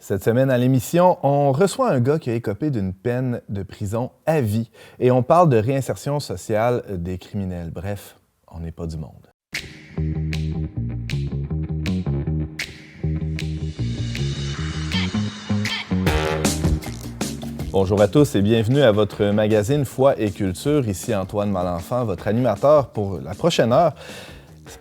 Cette semaine à l'émission, on reçoit un gars qui a écopé d'une peine de prison à vie et on parle de réinsertion sociale des criminels. Bref, on n'est pas du monde. Bonjour à tous et bienvenue à votre magazine Foi et Culture. Ici Antoine Malenfant, votre animateur pour la prochaine heure.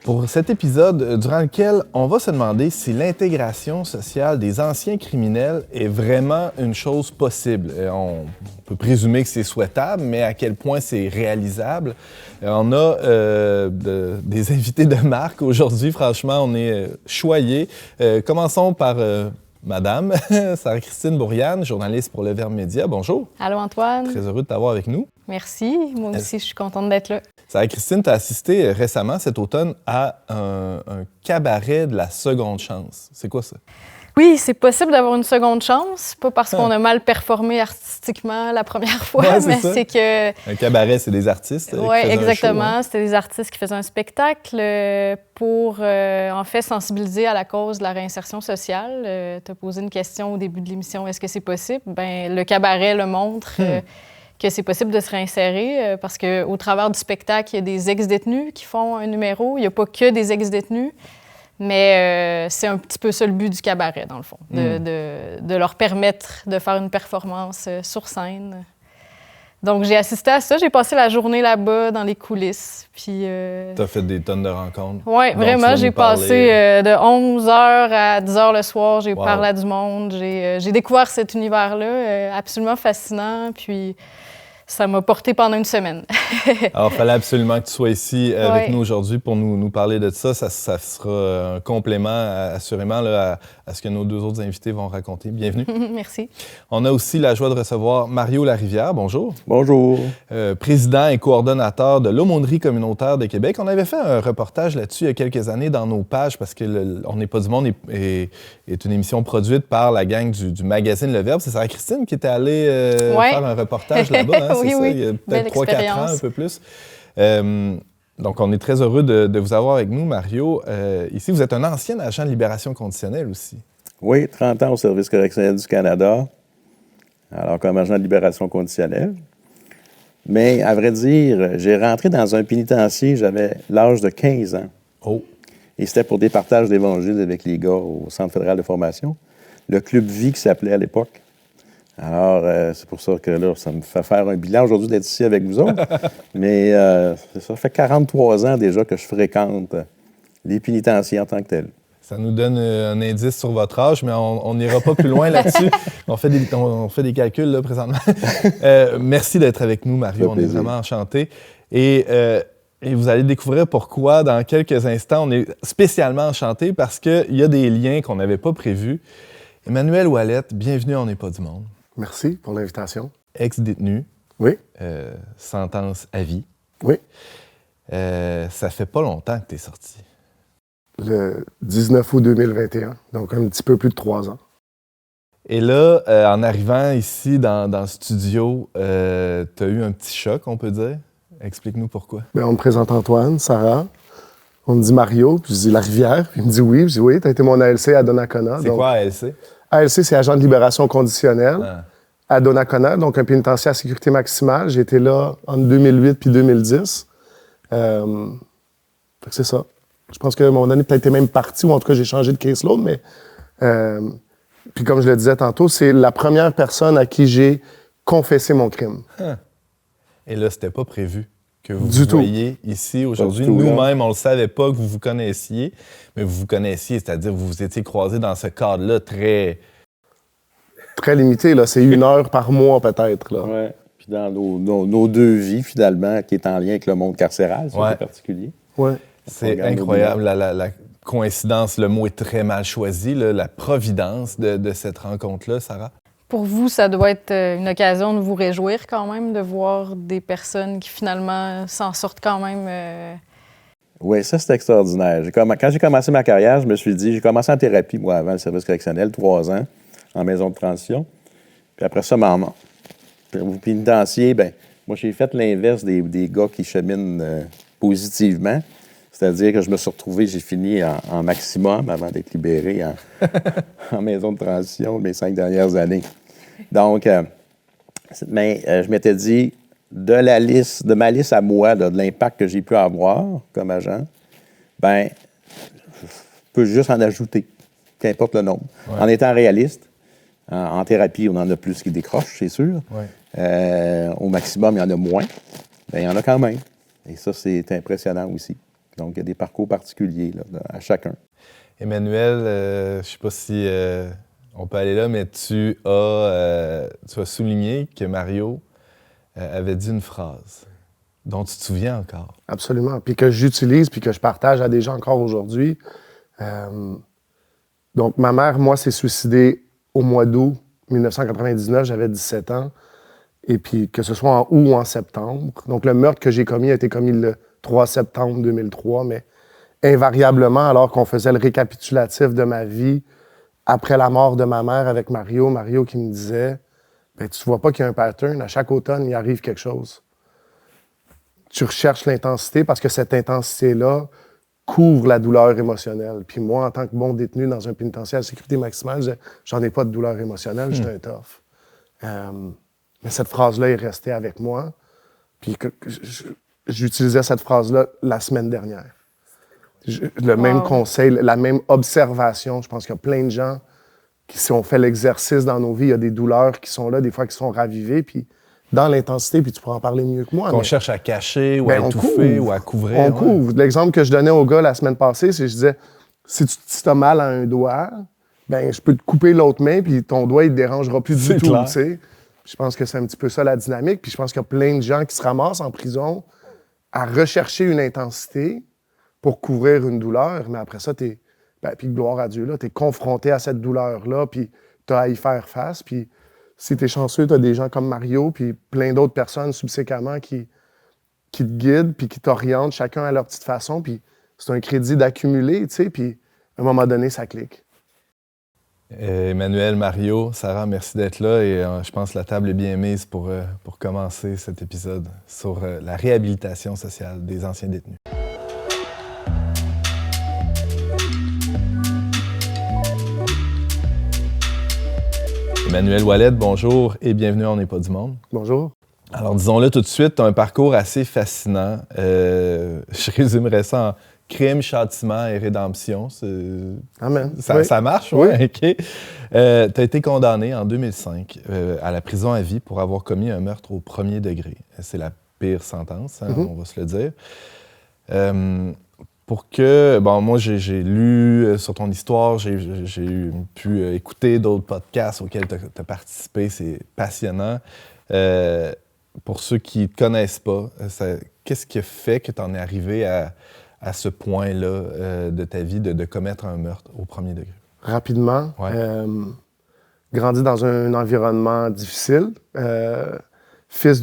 Pour cet épisode, durant lequel on va se demander si l'intégration sociale des anciens criminels est vraiment une chose possible. On peut présumer que c'est souhaitable, mais à quel point c'est réalisable. On a des invités de marque aujourd'hui. Franchement, on est choyés. Commençons par Madame Sarah-Christine Bourriane, journaliste pour Le Verbe Média. Bonjour. Allô, Antoine. Très heureux de t'avoir avec nous. Merci. Moi aussi, je suis contente d'être là. Sarah-Christine, tu as assisté récemment, cet automne, à un cabaret de la seconde chance. C'est quoi ça? Oui, c'est possible d'avoir une seconde chance. Pas parce qu'on a mal performé artistiquement la première fois, ouais, mais c'est que... Un cabaret, c'est des artistes? Oui, exactement. C'était des artistes qui faisaient un spectacle pour, en fait, sensibiliser à la cause de la réinsertion sociale. Tu as posé une question au début de l'émission, est-ce que c'est possible? Bien, le cabaret le montre. Que c'est possible de se réinsérer parce qu'au travers du spectacle, il y a des ex-détenus qui font un numéro. Il n'y a pas que des ex-détenus, mais c'est un petit peu ça le but du cabaret, dans le fond, de leur permettre de faire une performance sur scène. Donc, j'ai assisté à ça. J'ai passé la journée là-bas, dans les coulisses. Puis, tu as fait des tonnes de rencontres. Oui, vraiment. J'ai passé de 11h à 10h le soir. J'ai parlé à du monde. J'ai découvert cet univers-là, absolument fascinant. Puis, ça m'a porté pendant une semaine. Alors, il fallait absolument que tu sois ici avec nous aujourd'hui pour nous parler de ça. Ça sera un complément, assurément, là, à ce que nos deux autres invités vont raconter. Bienvenue. Merci. On a aussi la joie de recevoir Mario Larivière. Bonjour. Bonjour. Président et coordonnateur de l'Aumônerie communautaire de Québec. On avait fait un reportage là-dessus il y a quelques années dans nos pages parce que On n'est pas du monde est une émission produite par la gang du magazine Le Verbe. C'est Sarah-Christine qui était allée faire un reportage là-bas. Hein, oui, ça, oui. Il y a peut-être 3-4 ans, un peu plus. Donc, on est très heureux de vous avoir avec nous, Mario. Ici, vous êtes un ancien agent de libération conditionnelle aussi. Oui, 30 ans au Service correctionnel du Canada, alors comme agent de libération conditionnelle. Mais, à vrai dire, j'ai rentré dans un pénitencier, j'avais l'âge de 15 ans. Oh! Et c'était pour des partages d'évangiles avec les gars au Centre fédéral de formation. Le Club Vie qui s'appelait à l'époque. Alors, c'est pour ça que là, ça me fait faire un bilan aujourd'hui d'être ici avec vous autres. Mais ça fait 43 ans déjà que je fréquente les pénitenciers en tant que tels. Ça nous donne un indice sur votre âge, mais on n'ira pas plus loin là-dessus. On fait des calculs là, présentement. Merci d'être avec nous, Mario. On est vraiment enchantés. Et vous allez découvrir pourquoi dans quelques instants. On est spécialement enchantés parce qu'il y a des liens qu'on n'avait pas prévus. Emmanuel Ouellette, bienvenue à On n'est pas du monde. Merci pour l'invitation. Ex-détenu. Oui. Sentence à vie. Oui. Ça fait pas longtemps que tu es sorti. Le 19 août 2021, donc un petit peu plus de 3 ans. Et là, en arrivant ici dans le studio, tu as eu un petit choc, on peut dire. Explique-nous pourquoi. Bien, on me présente Antoine, Sarah. On me dit Mario, puis je dis Larivière. Puis il me dit oui. Je dis oui, tu as été mon ALC à Donnacona. C'est quoi ALC? ALC, c'est agent de libération conditionnelle à Donnacona, donc un pénitencier à sécurité maximale. J'ai été là entre 2008 puis 2010. Fait que c'est ça. Je pense que mon année peut-être été même parti, ou en tout cas, j'ai changé de caseload, mais... puis comme je le disais tantôt, c'est la première personne à qui j'ai confessé mon crime. Et là, c'était pas prévu que vous Du voyez ici aujourd'hui. Nous-mêmes, on ne le savait pas que vous vous connaissiez, mais vous vous connaissiez, c'est-à-dire que vous vous étiez croisés dans ce cadre-là très... Très limité, là. C'est 1 heure par mois, peut-être, là. Oui. Puis dans nos deux vies, finalement, qui est en lien avec le monde carcéral, c'est particulier. Oui. C'est incroyable, la coïncidence. Le mot est très mal choisi, là, la providence de cette rencontre-là, Sarah. Pour vous, ça doit être une occasion de vous réjouir quand même, de voir des personnes qui finalement s'en sortent quand même. Oui, ça, c'est extraordinaire. Quand j'ai commencé ma carrière, je me suis dit, j'ai commencé en thérapie, moi, avant le service correctionnel, 3 ans, en maison de transition. Puis après ça, au pénitencier, bien, moi, j'ai fait l'inverse des gars qui cheminent positivement. C'est-à-dire que je me suis retrouvé, j'ai fini en maximum avant d'être libéré en maison de transition mes 5 dernières années. Donc, je m'étais dit, de ma liste à moi, de l'impact que j'ai pu avoir comme agent, je peux juste en ajouter, qu'importe le nombre. Ouais. En étant réaliste, en thérapie, on en a plus qui décrochent, c'est sûr. Ouais. Au maximum, il y en a moins. Il y en a quand même. Et ça, c'est impressionnant aussi. Donc, il y a des parcours particuliers là, à chacun. Emmanuel, je ne sais pas si on peut aller là, mais tu as souligné que Mario avait dit une phrase dont tu te souviens encore. Absolument. Puis que j'utilise, puis que je partage à des gens encore aujourd'hui. Donc, ma mère, moi, s'est suicidée au mois d'août 1999. J'avais 17 ans. Et puis, que ce soit en août ou en septembre. Donc, le meurtre que j'ai commis a été commis le 3 septembre 2003, mais invariablement, alors qu'on faisait le récapitulatif de ma vie après la mort de ma mère avec Mario qui me disait « Tu vois pas qu'il y a un pattern, à chaque automne, il arrive quelque chose. Tu recherches l'intensité parce que cette intensité-là couvre la douleur émotionnelle. » Puis moi, en tant que bon détenu dans un pénitentiaire à sécurité maximale, j'en ai pas de douleur émotionnelle, j'étais un tough. Mais cette phrase-là est restée avec moi. Puis j'utilisais cette phrase-là la semaine dernière. Le même conseil, la même observation. Je pense qu'il y a plein de gens qui, si on fait l'exercice dans nos vies, il y a des douleurs qui sont là, des fois qui sont ravivées, puis dans l'intensité, puis tu pourras en parler mieux que moi. Qu'on cherche à cacher ou à étouffer ou à couvrir. On couvre. L'exemple que je donnais au gars la semaine passée, c'est que je disais, si tu as mal à un doigt, je peux te couper l'autre main, puis ton doigt, il te dérangera plus du tout, tu sais. Je pense que c'est un petit peu ça la dynamique. Puis je pense qu'il y a plein de gens qui se ramassent en prison à rechercher une intensité pour couvrir une douleur. Mais après ça, puis gloire à Dieu, là, t'es confronté à cette douleur-là, puis t'as à y faire face. Puis si t'es chanceux, t'as des gens comme Mario, puis plein d'autres personnes subséquemment qui te guident, puis qui t'orientent, chacun à leur petite façon. Puis c'est un crédit d'accumuler, tu sais, puis à un moment donné, ça clique. Emmanuel, Mario, Sarah, merci d'être là et je pense que la table est bien mise pour commencer cet épisode sur la réhabilitation sociale des anciens détenus. Emmanuel Ouellet, bonjour et bienvenue à On n'est pas du monde. Bonjour. Alors disons-le tout de suite, tu as un parcours assez fascinant. Je résumerais ça en crime, châtiment et rédemption. Amen. Ça marche, oui. OK. Tu as été condamné en 2005 à la prison à vie pour avoir commis un meurtre au premier degré. C'est la pire sentence, on va se le dire. Moi, j'ai lu sur ton histoire, j'ai pu écouter d'autres podcasts auxquels tu as participé. C'est passionnant. Pour ceux qui ne te connaissent pas, qu'est-ce qui a fait que tu en es arrivé à ce point-là de ta vie de commettre un meurtre au premier degré? Rapidement. Ouais. Grandi dans un environnement difficile. Fils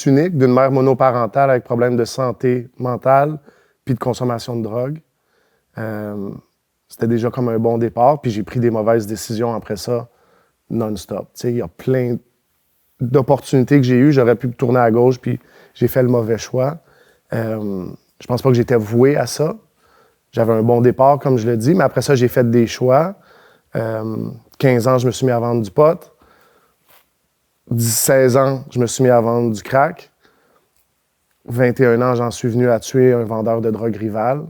unique d'une mère monoparentale avec problème de santé mentale puis de consommation de drogue. C'était déjà comme un bon départ, puis j'ai pris des mauvaises décisions après ça, non-stop. Tu sais, il y a plein d'opportunités que j'ai eues. J'aurais pu me tourner à gauche, puis j'ai fait le mauvais choix. Je pense pas que j'étais voué à ça. J'avais un bon départ, comme je le dis, mais après ça, j'ai fait des choix. 15 ans, je me suis mis à vendre du pot. 16 ans, je me suis mis à vendre du crack. 21 ans, j'en suis venu à tuer un vendeur de drogue rival.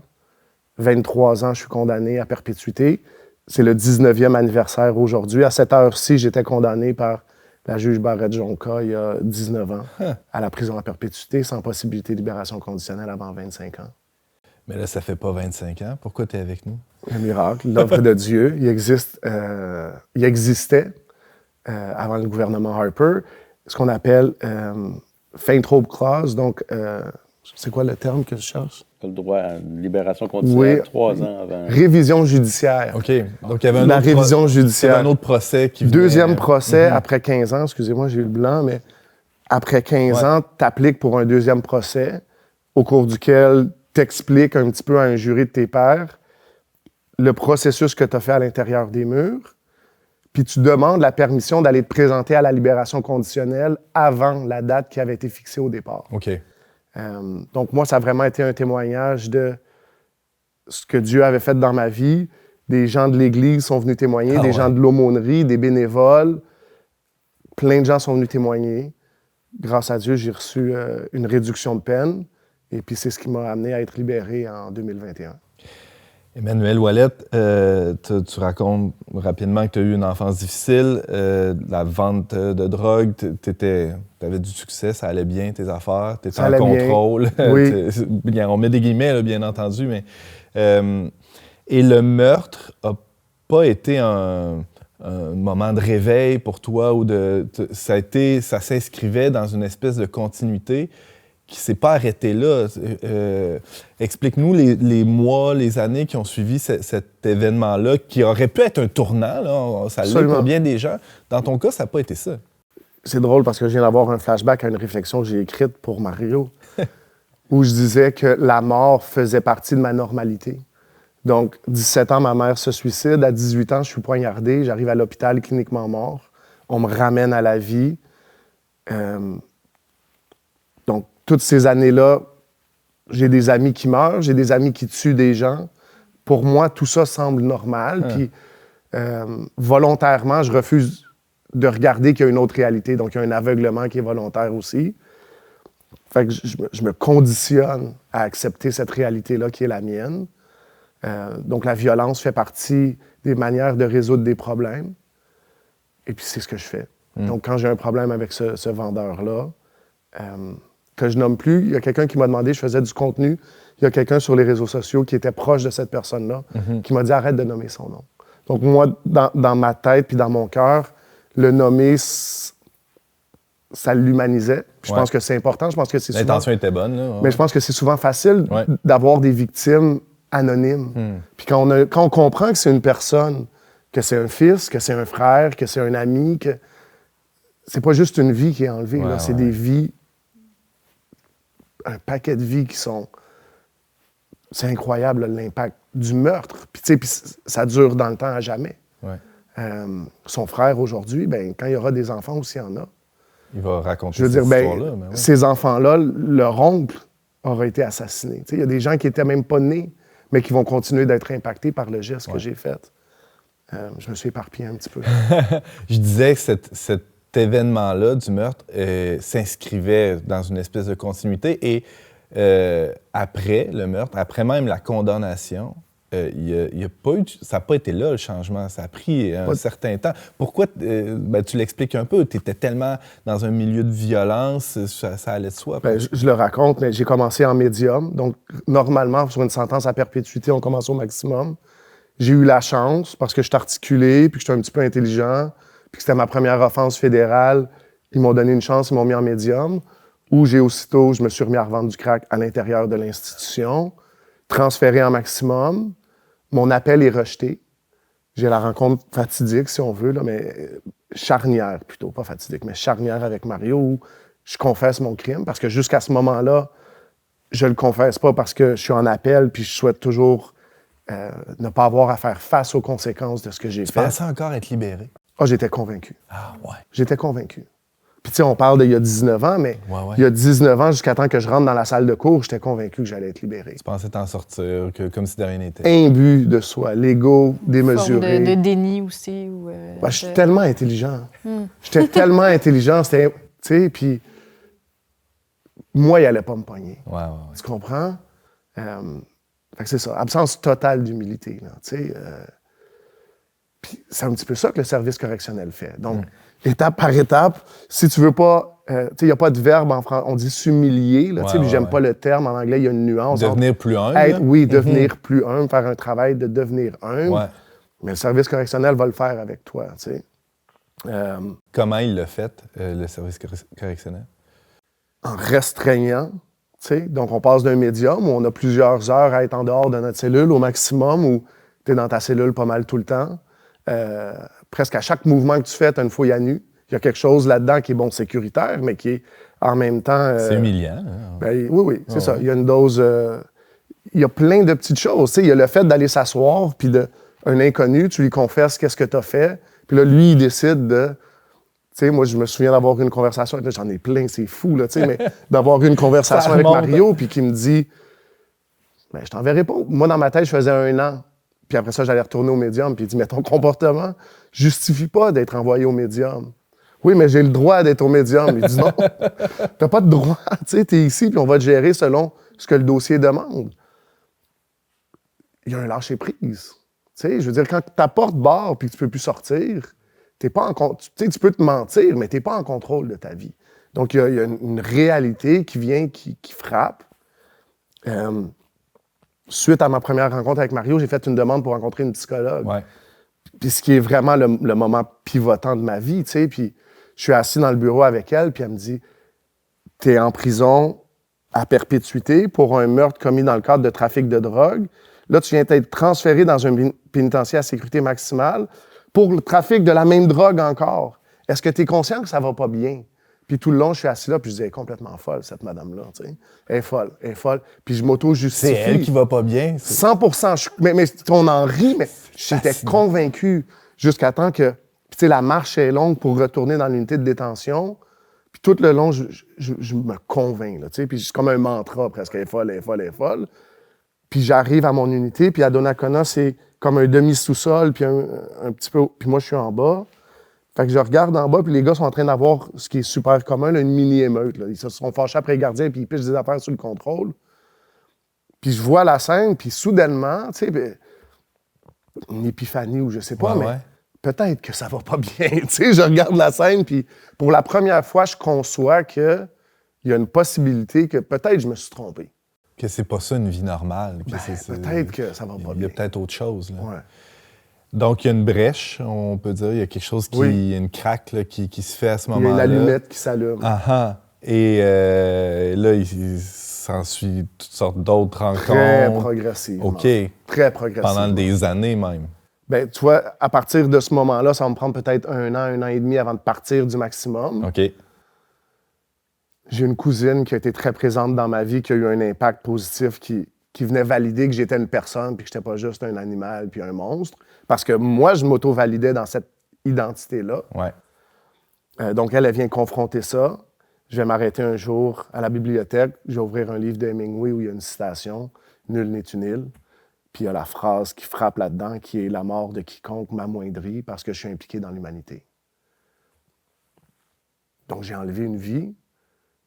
23 ans, je suis condamné à perpétuité. C'est le 19e anniversaire aujourd'hui. À cette heure-ci, j'étais condamné par la juge Barrette-Jonca il y a 19 ans à la prison à perpétuité sans possibilité de libération conditionnelle avant 25 ans. Mais là, ça fait pas 25 ans. Pourquoi tu es avec nous? Un miracle, l'œuvre de Dieu. Il existait avant le gouvernement Harper ce qu'on appelle faint hope clause. Donc, c'est quoi le terme que je cherche? Le droit à une libération conditionnelle 3 ans avant. Révision judiciaire. OK. Donc, il y avait révision judiciaire. Il y avait un autre procès qui venait... Deuxième procès après 15 ans. Excusez-moi, j'ai eu le blanc, mais après 15 ans, tu appliques pour un deuxième procès au cours duquel tu expliques un petit peu à un jury de tes pairs le processus que tu as fait à l'intérieur des murs, puis tu demandes la permission d'aller te présenter à la libération conditionnelle avant la date qui avait été fixée au départ. OK. Donc moi, ça a vraiment été un témoignage de ce que Dieu avait fait dans ma vie. Des gens de l'Église sont venus témoigner, des gens de l'aumônerie, des bénévoles. Plein de gens sont venus témoigner. Grâce à Dieu, j'ai reçu une réduction de peine. Et puis, c'est ce qui m'a amené à être libéré en 2021. Emmanuel Ouellette, tu racontes rapidement que tu as eu une enfance difficile, la vente de drogue, tu avais du succès, ça allait bien, tes affaires, tu étais en contrôle. Oui. On met des guillemets, là, bien entendu, mais... et le meurtre n'a pas été un moment de réveil pour toi, ou ça s'inscrivait dans une espèce de continuité qui ne s'est pas arrêté là. Explique-nous les mois, les années qui ont suivi cet événement-là, qui aurait pu être un tournant, là, ça l'est pour bien des gens. Dans ton cas, ça n'a pas été ça. C'est drôle parce que je viens d'avoir un flashback à une réflexion que j'ai écrite pour Mario, où je disais que la mort faisait partie de ma normalité. Donc, 17 ans, ma mère se suicide. À 18 ans, je suis poignardé. J'arrive à l'hôpital cliniquement mort. On me ramène à la vie. Donc, toutes ces années-là, j'ai des amis qui meurent, j'ai des amis qui tuent des gens. Pour moi, tout ça semble normal. Puis, volontairement, je refuse de regarder qu'il y a une autre réalité. Donc, il y a un aveuglement qui est volontaire aussi. Fait que je me conditionne à accepter cette réalité-là qui est la mienne. Donc, la violence fait partie des manières de résoudre des problèmes. Et puis, c'est ce que je fais. Donc, quand j'ai un problème avec ce vendeur-là, que je nomme plus, il y a quelqu'un qui m'a demandé, je faisais du contenu, il y a quelqu'un sur les réseaux sociaux qui était proche de cette personne-là, qui m'a dit « Arrête de nommer son nom ». Donc, moi, dans ma tête puis dans mon cœur, le nommer, ça l'humanisait. Je pense que c'est important. Je pense que c'est souvent... L'intention était bonne, là. Ouais. Mais je pense que c'est souvent facile d'avoir des victimes anonymes. Puis quand on comprend que c'est une personne, que c'est un fils, que c'est un frère, que c'est un ami, que c'est pas juste une vie qui est enlevée, là, c'est des vies, un paquet de vies qui sont... C'est incroyable, là, l'impact du meurtre. Puis tu sais, ça dure dans le temps à jamais. Son frère, aujourd'hui, ben, quand il y aura des enfants aussi, il y en a. Il va raconter cette histoire-là. Ces enfants-là, leur oncle aura été assassiné. Il y a des gens qui n'étaient même pas nés, mais qui vont continuer d'être impactés par le geste que j'ai fait. Je me suis éparpillé un petit peu. Je disais que cet événement-là du meurtre s'inscrivait dans une espèce de continuité et après le meurtre, après même la condamnation, y a pas eu, ça n'a pas été là le changement, ça a pris un certain temps. Pourquoi? Tu l'expliques un peu, tu étais tellement dans un milieu de violence, ça allait de soi. Je le raconte, mais j'ai commencé en médium. Donc, normalement, sur une sentence à perpétuité, on commence au maximum. J'ai eu la chance, parce que je suis articulé, puis que je suis un petit peu intelligent, puis que c'était ma première offense fédérale, ils m'ont donné une chance, ils m'ont mis en médium, où je me suis remis à revendre du crack à l'intérieur de l'institution, transféré en maximum. Mon appel est rejeté. J'ai la rencontre fatidique, si on veut, là, mais charnière plutôt, pas fatidique, mais charnière avec Mario, où je confesse mon crime, parce que jusqu'à ce moment-là, je le confesse pas parce que je suis en appel, puis je souhaite toujours ne pas avoir à faire face aux conséquences de ce que j'ai fait. Tu pensais encore être libéré? Ah, j'étais convaincu. Ah, ouais. J'étais convaincu. Puis, tu sais, on parle d'il y a 19 ans, mais il y a 19 ans, jusqu'à temps que je rentre dans la salle de cours, j'étais convaincu que j'allais être libéré. Tu pensais t'en sortir, comme si de rien n'était? Imbu de soi, l'ego démesuré. Forme de déni aussi. Je suis tellement intelligent. J'étais tellement intelligent, c'était... Tu sais, puis... Moi, il allait pas me pogner. Tu comprends? Fait que c'est ça, absence totale d'humilité, là, tu sais. Puis c'est un petit peu ça que le service correctionnel fait. Donc, étape par étape, si tu veux pas... tu sais, il n'y a pas de verbe en français, on dit s'humilier, là, tu sais, puis j'aime pas le terme, en anglais, il y a une nuance. Devenir plus humble. Oui, devenir plus humble, faire un travail de devenir humble. Mais le service correctionnel va le faire avec toi, tu sais. Comment il l'a fait, le service correctionnel? En restreignant. T'sais, donc, on passe d'un médium où on a plusieurs heures à être en dehors de notre cellule au maximum, où tu es dans ta cellule pas mal tout le temps. Presque à chaque mouvement que tu fais, tu as une fouille à nu. Il y a quelque chose là-dedans qui est sécuritaire, mais qui est en même temps... c'est humiliant. Oui, c'est ça. Il y a une dose... il y a plein de petites choses. Il y a le fait d'aller s'asseoir, puis un inconnu, tu lui confesses qu'est-ce que tu as fait, puis là, lui, il décide de... sais, moi, je me souviens d'avoir eu une conversation, là, j'en ai plein, c'est fou, là, tu sais, mais d'avoir eu une conversation avec Mario, puis qui me dit, ben, je t'enverrai pas. Moi, dans ma tête, je faisais 1 an. Puis après ça, j'allais retourner au médium. Puis il dit, mais ton comportement justifie pas d'être envoyé au médium. Oui, mais j'ai le droit d'être au médium. Il dit, non, t'as pas de droit. Tu sais, t'es ici, puis on va te gérer selon ce que le dossier demande. Il y a un lâcher-prise. Tu sais, je veux dire, quand ta porte barre puis que tu peux plus sortir, t'es pas en tu sais, tu peux te mentir, mais t'es pas en contrôle de ta vie. Donc, il y a une réalité qui vient, qui frappe. Suite à ma première rencontre avec Mario, j'ai fait une demande pour rencontrer une psychologue. Ouais. Puis ce qui est vraiment le moment pivotant de ma vie, tu sais. Puis je suis assis dans le bureau avec elle, puis elle me dit « T'es en prison à perpétuité pour un meurtre commis dans le cadre de trafic de drogue. Là, tu viens d'être transféré dans un pénitencier à sécurité maximale pour le trafic de la même drogue encore. Est-ce que tu es conscient que ça va pas bien? » Puis tout le long, je suis assis là, puis je dis, elle est complètement folle, cette madame-là, tu sais. Elle est folle. Puis je m'auto-justifie. C'est elle qui va pas bien. 100%. Mais on en rit, mais j'étais convaincu jusqu'à temps que, tu sais, la marche est longue pour retourner dans l'unité de détention. Puis tout le long, je me convainc, là, tu sais. Puis c'est comme un mantra presque, elle est folle. Puis j'arrive à mon unité, puis à Donnacona, c'est comme un demi-sous-sol, puis un petit peu... Puis moi, je suis en bas. Fait que je regarde en bas, puis les gars sont en train d'avoir ce qui est super commun, là, une mini-émeute. Là. Ils se sont fâchés après les gardiens, puis ils pichent des affaires sur le contrôle. Puis je vois la scène, puis soudainement, tu sais, une épiphanie ou je sais pas, mais peut-être que ça va pas bien. Tu sais, je regarde la scène, puis pour la première fois, je conçois qu'il y a une possibilité que peut-être je me suis trompé. Que c'est pas ça une vie normale. Que peut-être que ça va pas bien. Il y a peut-être autre chose, là. Ouais. Donc, il y a une brèche, on peut dire. Il y a quelque chose qui... une craque là, qui se fait à ce moment-là. Il y a une allumette qui s'allume. Et là, il s'ensuit toutes sortes d'autres rencontres. Très progressivement. OK. Très progressivement. Pendant des années même. Bien, tu vois, à partir de ce moment-là, ça va me prendre peut-être 1 an et demi avant de partir du maximum. OK. J'ai une cousine qui a été très présente dans ma vie, qui a eu un impact positif, qui venait valider que j'étais une personne puis que j'étais pas juste un animal puis un monstre. Parce que moi, je m'auto-validais dans cette identité-là. Ouais. Donc, elle vient confronter ça. Je vais m'arrêter un jour à la bibliothèque. Je vais ouvrir un livre de Hemingway où il y a une citation « Nul n'est une île ». Puis il y a la phrase qui frappe là-dedans, qui est « La mort de quiconque m'amoindrit parce que je suis impliqué dans l'humanité ». Donc, j'ai enlevé une vie.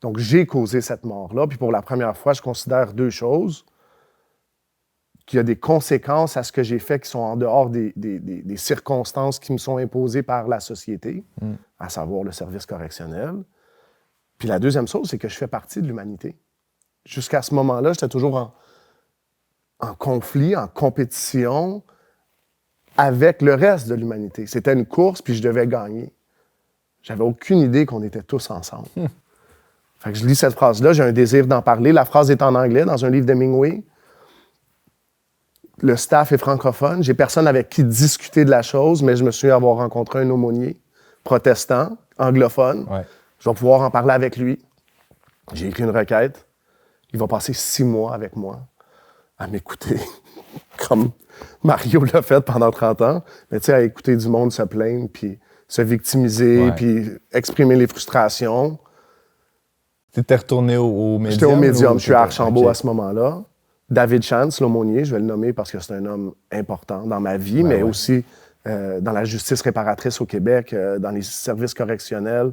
Donc, j'ai causé cette mort-là. Puis pour la première fois, je considère 2 choses. Qu'il y a des conséquences à ce que j'ai fait qui sont en dehors des circonstances qui me sont imposées par la société, à savoir le service correctionnel. Puis la deuxième chose, c'est que je fais partie de l'humanité. Jusqu'à ce moment-là, j'étais toujours en conflit, en compétition avec le reste de l'humanité. C'était une course, puis je devais gagner. J'avais aucune idée qu'on était tous ensemble. Fait que je lis cette phrase-là, j'ai un désir d'en parler. La phrase est en anglais, dans un livre d'Hemingway. Le staff est francophone. J'ai personne avec qui discuter de la chose, mais je me souviens avoir rencontré un aumônier protestant, anglophone. Ouais. Je vais pouvoir en parler avec lui. J'ai écrit une requête. Il va passer 6 mois avec moi à m'écouter, comme Mario l'a fait pendant 30 ans. Mais tu sais, à écouter du monde se plaindre, puis se victimiser, puis exprimer les frustrations. Tu étais retourné au médium? J'étais au médium. Je suis à Archambault à ce moment-là. David Chance, l'aumônier, je vais le nommer parce que c'est un homme important dans ma vie, mais aussi dans la justice réparatrice au Québec, dans les services correctionnels,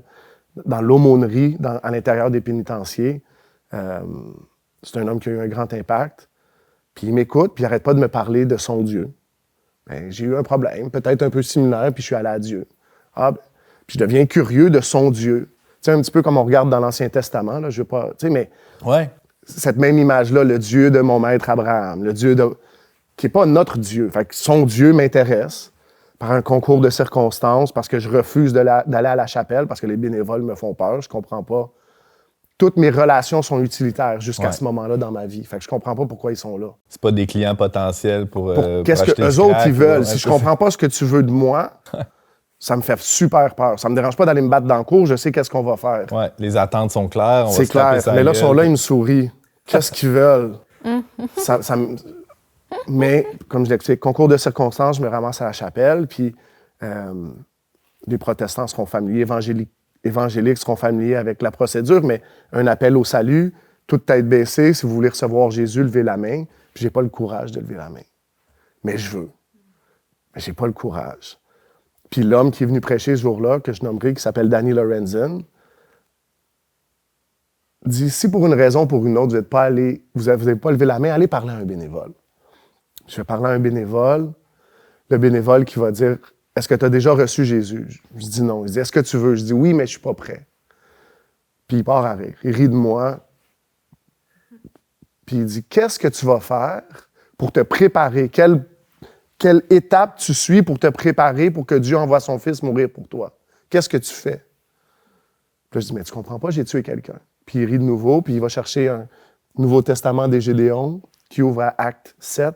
dans l'aumônerie, à l'intérieur des pénitenciers. C'est un homme qui a eu un grand impact. Puis il m'écoute, puis il n'arrête pas de me parler de son Dieu. Ben, j'ai eu un problème, peut-être un peu similaire, puis je suis allé à Dieu. Puis je deviens curieux de son Dieu. Tu sais, un petit peu comme on regarde dans l'Ancien Testament, là, je veux pas... Tu sais, mais... Ouais. Cette même image-là, le Dieu de mon maître Abraham, le Dieu qui n'est pas notre Dieu. Fait que son Dieu m'intéresse par un concours de circonstances, parce que je refuse d'aller à la chapelle, parce que les bénévoles me font peur, je comprends pas. Toutes mes relations sont utilitaires jusqu'à ce moment-là dans ma vie. Fait que je comprends pas pourquoi ils sont là. C'est pas des clients potentiels pour qu'est-ce acheter qu'eux du autres, crack, ils veulent? là. Si je comprends pas ce que tu veux de moi, ça me fait super peur. Ça me dérange pas d'aller me battre dans le cours, je sais qu'est-ce qu'on va faire. Ouais, les attentes sont claires. On va C'est se taper clair. sa Mais là, ils gueule. sont là, ils me sourient. Qu'est-ce qu'ils veulent? Mais, comme je l'explique, concours de circonstances, je me ramasse à la chapelle, puis les protestants seront familiers, évangéliques seront familiers avec la procédure, mais un appel au salut, toute tête baissée, si vous voulez recevoir Jésus, levez la main. Puis j'ai pas le courage de lever la main. Mais je veux. Mais j'ai pas le courage. Puis l'homme qui est venu prêcher ce jour-là, que je nommerai, qui s'appelle Danny Lorenzen, dit, si pour une raison ou pour une autre, vous n'avez pas levé la main, allez parler à un bénévole. Je vais parler à un bénévole, le bénévole qui va dire, est-ce que tu as déjà reçu Jésus? Je dis non. Il dit, est-ce que tu veux? Je dis oui, mais je suis pas prêt. Puis il part à rire. Il rit de moi. Puis il dit, qu'est-ce que tu vas faire pour te préparer? Quelle étape tu suis pour te préparer pour que Dieu envoie son Fils mourir pour toi? Qu'est-ce que tu fais? Puis là, je dis, mais tu comprends pas, j'ai tué quelqu'un. Puis il rit de nouveau, puis il va chercher un Nouveau Testament des Gédéons qui ouvre à Acte 7.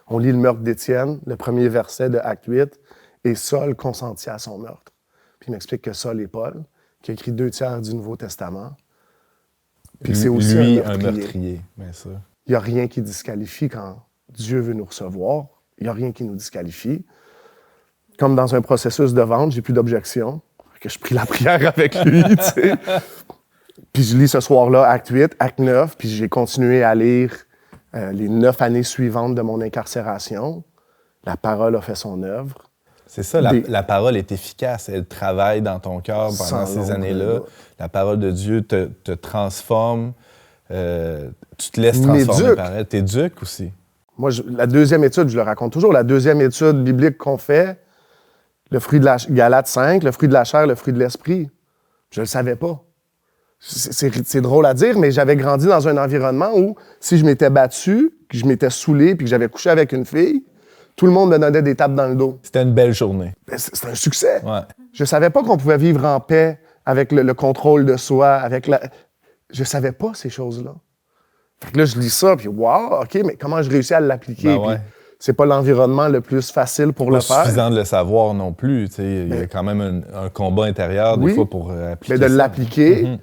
On lit le meurtre d'Étienne, le premier verset de Acte 8, et Saul consentit à son meurtre. Puis il m'explique que Saul est Paul, qui a écrit 2/3 du Nouveau Testament. Puis c'est aussi un meurtrier. Bien sûr. Il n'y a rien qui disqualifie quand Dieu veut nous recevoir. Il n'y a rien qui nous disqualifie. Comme dans un processus de vente, j'ai plus d'objection. Que je prie la prière avec lui, tu sais. Puis je lis ce soir-là Acte 8, Acte 9, puis j'ai continué à lire les 9 années suivantes de mon incarcération. La parole a fait son œuvre. C'est ça, la parole est efficace. Elle travaille dans ton cœur pendant ces années-là. La parole de Dieu te transforme. Tu te laisses transformer par elle. T'éduques aussi. Moi, la deuxième étude, je le raconte toujours, la deuxième étude biblique qu'on fait, le fruit de la Galates 5, le fruit de la chair, le fruit de l'esprit. Je le savais pas. C'est drôle à dire, mais j'avais grandi dans un environnement où si je m'étais battu, que je m'étais saoulé, puis que j'avais couché avec une fille, tout le monde me donnait des tapes dans le dos. C'était une belle journée. C'était un succès. Ouais. Je savais pas qu'on pouvait vivre en paix avec le contrôle de soi, Je savais pas ces choses-là. Fait que là, je lis ça, puis wow, OK, mais comment je réussis à l'appliquer? Ben ouais. C'est pas l'environnement le plus facile pour le faire. C'est pas suffisant de le savoir non plus. Il y a quand même un combat intérieur, des fois, pour appliquer mais de ça. l'appliquer.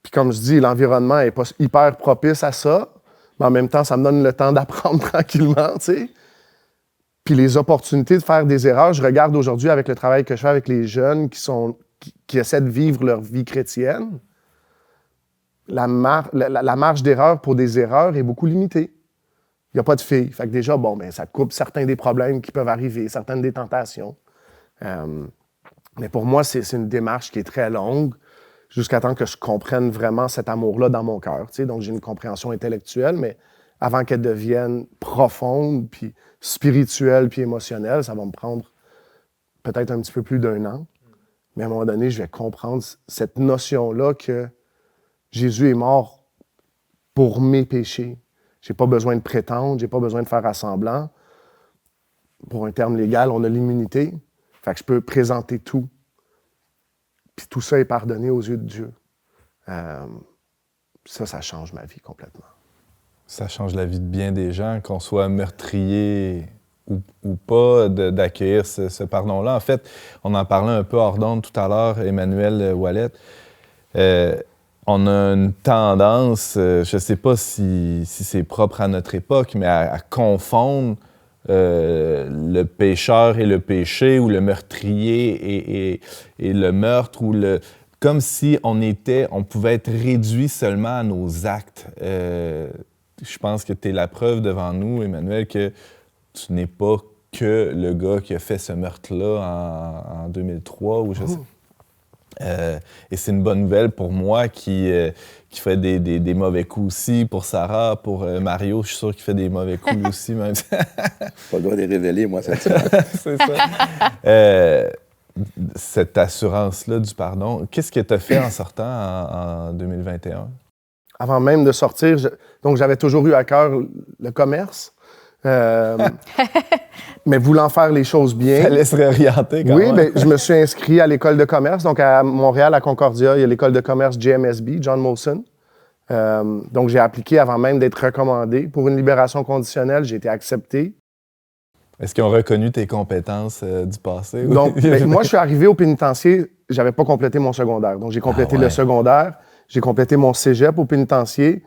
Puis comme je dis, l'environnement n'est pas hyper propice à ça, mais en même temps, ça me donne le temps d'apprendre tranquillement, tu sais. Puis les opportunités de faire des erreurs, je regarde aujourd'hui avec le travail que je fais avec les jeunes qui essaient de vivre leur vie chrétienne, la marge d'erreur pour des erreurs est beaucoup limitée. Il n'y a pas de filles. Fait que déjà, ça coupe certains des problèmes qui peuvent arriver, certaines des tentations. Mais pour moi, c'est une démarche qui est très longue jusqu'à temps que je comprenne vraiment cet amour-là dans mon cœur. Tu sais. Donc, j'ai une compréhension intellectuelle, mais avant qu'elle devienne profonde, puis spirituelle, puis émotionnelle, ça va me prendre peut-être un petit peu plus d'1 an. Mais à un moment donné, je vais comprendre cette notion-là que Jésus est mort pour mes péchés. J'ai pas besoin de prétendre, j'ai pas besoin de faire assemblant. Pour un terme légal, on a l'immunité. Fait que je peux présenter tout. Puis tout ça est pardonné aux yeux de Dieu. Ça change ma vie complètement. Ça change la vie de bien des gens, qu'on soit meurtrier ou pas, d'accueillir ce pardon-là. En fait, on en parlait un peu hors d'onde tout à l'heure, Emmanuel Ouellet. On a une tendance, je ne sais pas si c'est propre à notre époque, mais à confondre le pécheur et le péché, ou le meurtrier et le meurtre, comme si on pouvait être réduit seulement à nos actes. Je pense que tu es la preuve devant nous, Emmanuel, que tu n'es pas que le gars qui a fait ce meurtre-là en 2003, ou je sais. Et c'est une bonne nouvelle pour moi qui fait des mauvais coups aussi, pour Sarah, pour Mario, je suis sûr qu'il fait des mauvais coups aussi. Même. Pas le droit de les révéler, moi, ça. C'est ça. Cette assurance-là du pardon, qu'est-ce que tu as fait en sortant en 2021? Avant même de sortir, donc j'avais toujours eu à cœur le commerce. Mais voulant faire les choses bien. Ça laisse réorienter quand même. Oui, mais je me suis inscrit à l'école de commerce. Donc à Montréal, à Concordia, il y a l'école de commerce JMSB, John Molson. Donc j'ai appliqué avant même d'être recommandé. Pour une libération conditionnelle, j'ai été accepté. Est-ce qu'ils ont reconnu tes compétences du passé? Donc, moi, je suis arrivé au pénitencier, j'avais pas complété mon secondaire. Donc j'ai complété le secondaire, j'ai complété mon cégep au pénitencier,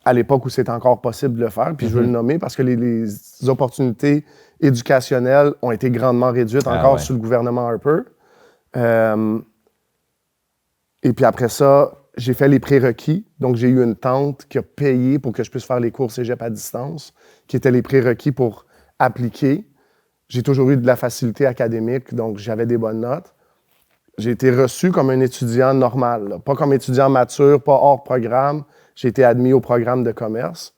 à l'époque où c'était encore possible de le faire. Puis je veux le nommer parce que les opportunités éducationnelles ont été grandement réduites encore sous le gouvernement Harper. Et puis après ça, j'ai fait les prérequis. Donc, j'ai eu une tante qui a payé pour que je puisse faire les cours cégep à distance, qui étaient les prérequis pour appliquer. J'ai toujours eu de la facilité académique, donc j'avais des bonnes notes. J'ai été reçu comme un étudiant normal, là. Pas comme étudiant mature, pas hors programme. J'ai été admis au programme de commerce.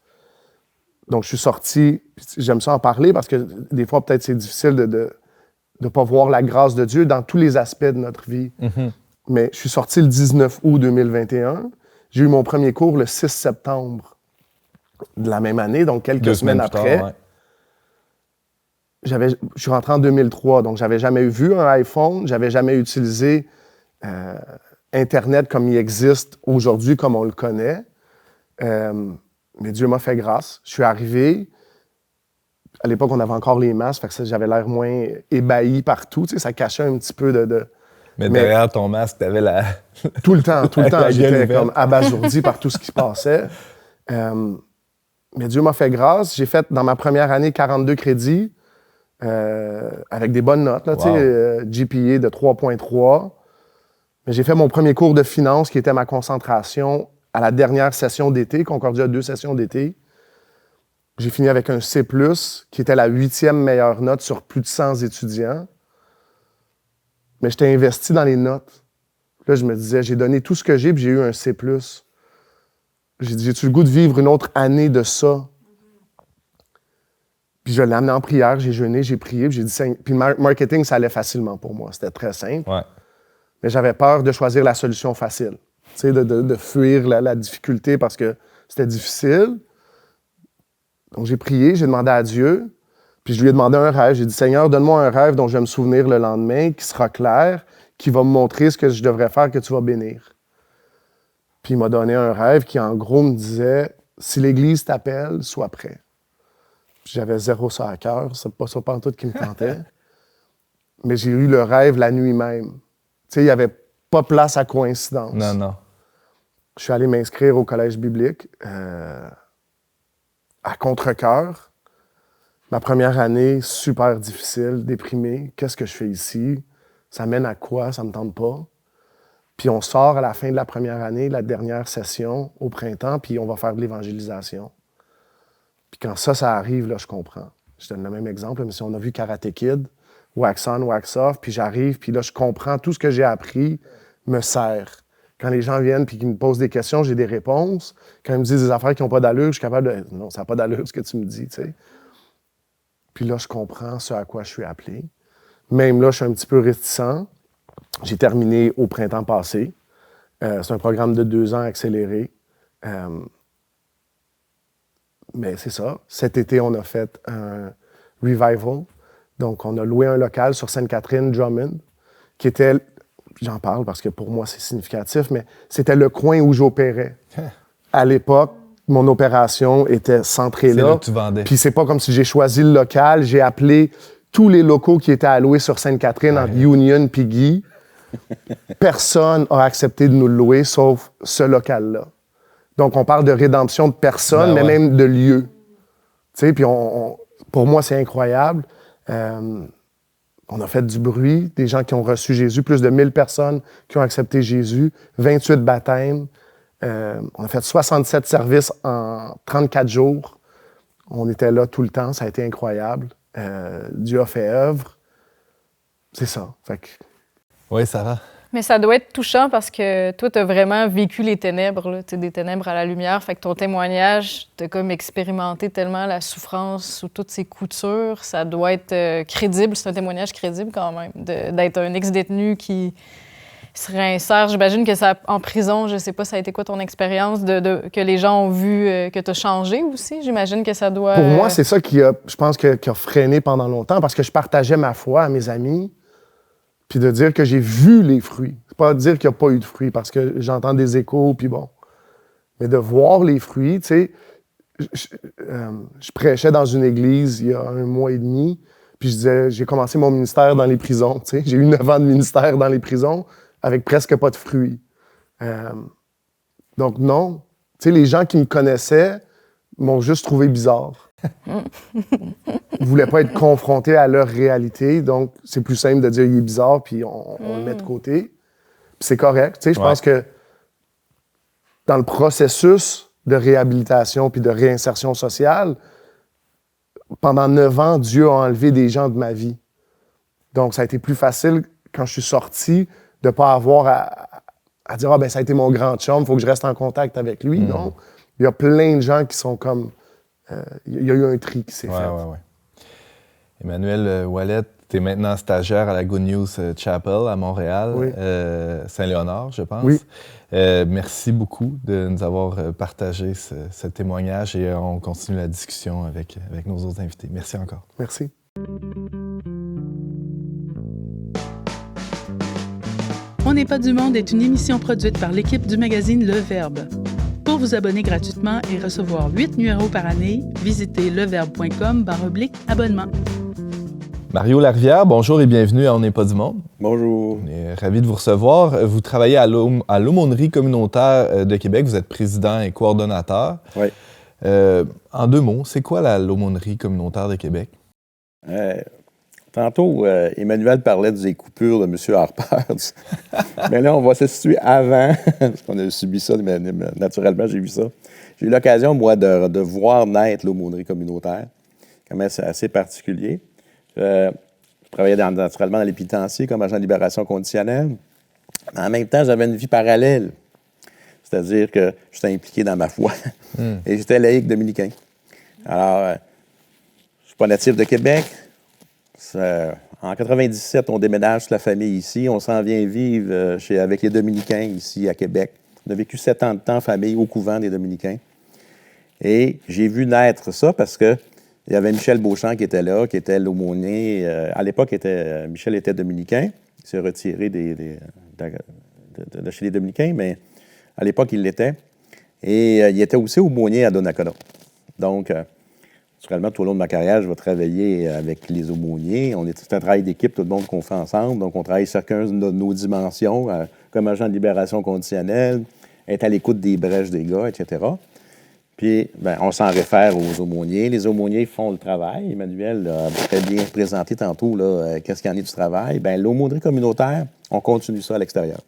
Donc, je suis sorti, j'aime ça en parler parce que des fois, peut-être, c'est difficile de ne pas voir la grâce de Dieu dans tous les aspects de notre vie. Mm-hmm. Mais je suis sorti le 19 août 2021. J'ai eu mon premier cours le 6 septembre de la même année, donc quelques semaines après. Tard, ouais. Je suis rentré en 2003, donc j'avais jamais vu un iPhone, j'avais jamais utilisé Internet comme il existe aujourd'hui, comme on le connaît. Mais Dieu m'a fait grâce. Je suis arrivé. À l'époque, on avait encore les masques, fait que j'avais l'air moins ébahi partout. Tu sais, ça cachait un petit peu de... Mais derrière ton masque, t'avais la... Tout le temps. La J'étais gueule comme abasourdi par tout ce qui se passait. Mais Dieu m'a fait grâce. J'ai fait, dans ma première année, 42 crédits avec des bonnes notes, là, tu sais, GPA de 3.3. Mais j'ai fait mon premier cours de finance, qui était ma concentration, à la dernière session d'été. Concordia a 2 sessions d'été. J'ai fini avec un C+, qui était la 8e meilleure note sur plus de 100 étudiants. Mais j'étais investi dans les notes. Là, je me disais, j'ai donné tout ce que j'ai, puis j'ai eu un C+. J'ai dit, j'ai-tu le goût de vivre une autre année de ça? Puis je l'ai amené en prière, j'ai jeûné, j'ai prié, puis j'ai dit, puis le marketing, ça allait facilement pour moi. C'était très simple. Ouais. Mais j'avais peur de choisir la solution facile. Tu sais, de fuir la difficulté parce que c'était difficile. Donc, j'ai prié, j'ai demandé à Dieu, puis je lui ai demandé un rêve. J'ai dit, Seigneur, donne-moi un rêve dont je vais me souvenir le lendemain, qui sera clair, qui va me montrer ce que je devrais faire, que tu vas bénir. Puis il m'a donné un rêve qui, en gros, me disait, si l'Église t'appelle, sois prêt. Puis j'avais zéro ça à cœur, c'est pas ça pantoute qui me tentait. Mais j'ai eu le rêve la nuit même. Tu sais, il n'y avait pas place à coïncidence. Non. Je suis allé m'inscrire au collège biblique à contre-cœur. Ma première année, super difficile, déprimé. Qu'est-ce que je fais ici? Ça mène à quoi? Ça me tente pas. Puis on sort à la fin de la première année, la dernière session au printemps, puis on va faire de l'évangélisation. Puis quand ça arrive, là, je comprends. Je donne le même exemple, mais si on a vu Karate Kid, Wax On, Wax Off, puis j'arrive, puis là, je comprends tout ce que j'ai appris me sert. Quand les gens viennent puis qu'ils me posent des questions, j'ai des réponses. Quand ils me disent des affaires qui n'ont pas d'allure, je suis capable de... Non, ça n'a pas d'allure ce que tu me dis, tu sais. Puis là, je comprends ce à quoi je suis appelé. Même là, je suis un petit peu réticent. J'ai terminé au printemps passé. C'est un programme de 2 ans accéléré. Mais c'est ça. Cet été, on a fait un revival. Donc, on a loué un local sur Sainte-Catherine, Drummond, qui était... J'en parle parce que pour moi, c'est significatif, mais c'était le coin où j'opérais. À l'époque, mon opération était centrée là. C'est là que tu vendais. Puis c'est pas comme si j'ai choisi le local. J'ai appelé tous les locaux qui étaient alloués sur Sainte-Catherine, entre Union puis Guy. Personne n'a accepté de nous le louer, sauf ce local-là. Donc, on parle de rédemption de personnes, mais même de lieux. Tu sais, puis pour moi, c'est incroyable. On a fait du bruit, des gens qui ont reçu Jésus, plus de 1000 personnes qui ont accepté Jésus, 28 baptêmes. On a fait 67 services en 34 jours. On était là tout le temps, ça a été incroyable. Dieu a fait œuvre. C'est ça. Fait que... Oui, Sarah. Mais ça doit être touchant parce que toi, tu as vraiment vécu les ténèbres, là, des ténèbres à la lumière. Fait que ton témoignage, tu as comme expérimenté tellement la souffrance sous toutes ses coutures. Ça doit être crédible. C'est un témoignage crédible quand même, d'être un ex-détenu qui se réinsère. J'imagine que ça, en prison, je sais pas, ça a été quoi ton expérience, que les gens ont vu que tu as changé aussi? J'imagine que ça doit... Pour moi, c'est ça qui a, je pense, qui a freiné pendant longtemps parce que je partageais ma foi à mes amis. Puis de dire que j'ai vu les fruits. C'est pas dire qu'il n'y a pas eu de fruits, parce que j'entends des échos, puis bon. Mais de voir les fruits, tu sais, je prêchais dans une église il y a 1 mois et demi, puis je disais, j'ai commencé mon ministère dans les prisons, tu sais. J'ai eu 9 ans de ministère dans les prisons, avec presque pas de fruits. Donc non. Tu sais, les gens qui me connaissaient m'ont juste trouvé bizarre. Ils voulaient pas être confrontés à leur réalité, donc c'est plus simple de dire il est bizarre, puis on le met de côté. Puis c'est correct. Tu sais, je pense que dans le processus de réhabilitation puis de réinsertion sociale, pendant 9 ans, Dieu a enlevé des gens de ma vie. Donc, ça a été plus facile quand je suis sorti de ne pas avoir à dire « Ah, ben ça a été mon grand chum, il faut que je reste en contact avec lui. Non. Il y a plein de gens qui sont comme... il y a eu un tri qui s'est fait. Ouais. Emmanuel Ouellet, tu es maintenant stagiaire à la Good News Chapel à Montréal, Saint-Léonard, je pense. Oui. Merci beaucoup de nous avoir partagé ce témoignage et on continue la discussion avec nos autres invités. Merci encore. Merci. On n'est pas du monde est une émission produite par l'équipe du magazine Le Verbe. Pour vous abonner gratuitement et recevoir 8 numéros par année, visitez leverbe.com/abonnement. Mario Larivière, bonjour et bienvenue à On n'est pas du monde. Bonjour. On est ravis de vous recevoir. Vous travaillez à l'aumônerie communautaire de Québec. Vous êtes président et coordonnateur. Oui. En 2 mots, c'est quoi l'aumônerie communautaire de Québec? Tantôt, Emmanuel parlait des coupures de M. Harper. Mais là, on va se situer avant, parce qu'on a subi ça, mais naturellement, j'ai vu ça. J'ai eu l'occasion, moi, de voir naître l'aumônerie communautaire. Quand même, c'est assez particulier. Je travaillais naturellement dans les pénitenciers comme agent de libération conditionnelle. Mais en même temps, j'avais une vie parallèle. C'est-à-dire que j'étais impliqué dans ma foi. Et j'étais laïque dominicain. Alors, je ne suis pas natif de Québec. En 97, on déménage toute la famille ici. On s'en vient vivre avec les Dominicains ici à Québec. On a vécu 7 ans de temps en famille au couvent des Dominicains. Et j'ai vu naître ça parce que il y avait Michel Beauchamp qui était là, qui était l'aumônier. À l'époque, Michel était dominicain. Il s'est retiré de chez les Dominicains, mais à l'époque, il l'était. Et il était aussi aumônier à Donnacona. Donc, naturellement, tout au long de ma carrière, je vais travailler avec les aumôniers. C'est un travail d'équipe, tout le monde qu'on fait ensemble. Donc, on travaille chacun de nos dimensions, comme agent de libération conditionnelle, être à l'écoute des brèches des gars, etc. Puis, on s'en réfère aux aumôniers. Les aumôniers font le travail. Emmanuel a très bien présenté tantôt qu'est-ce qu'il y en est du travail. L'aumônerie communautaire, on continue ça à l'extérieur.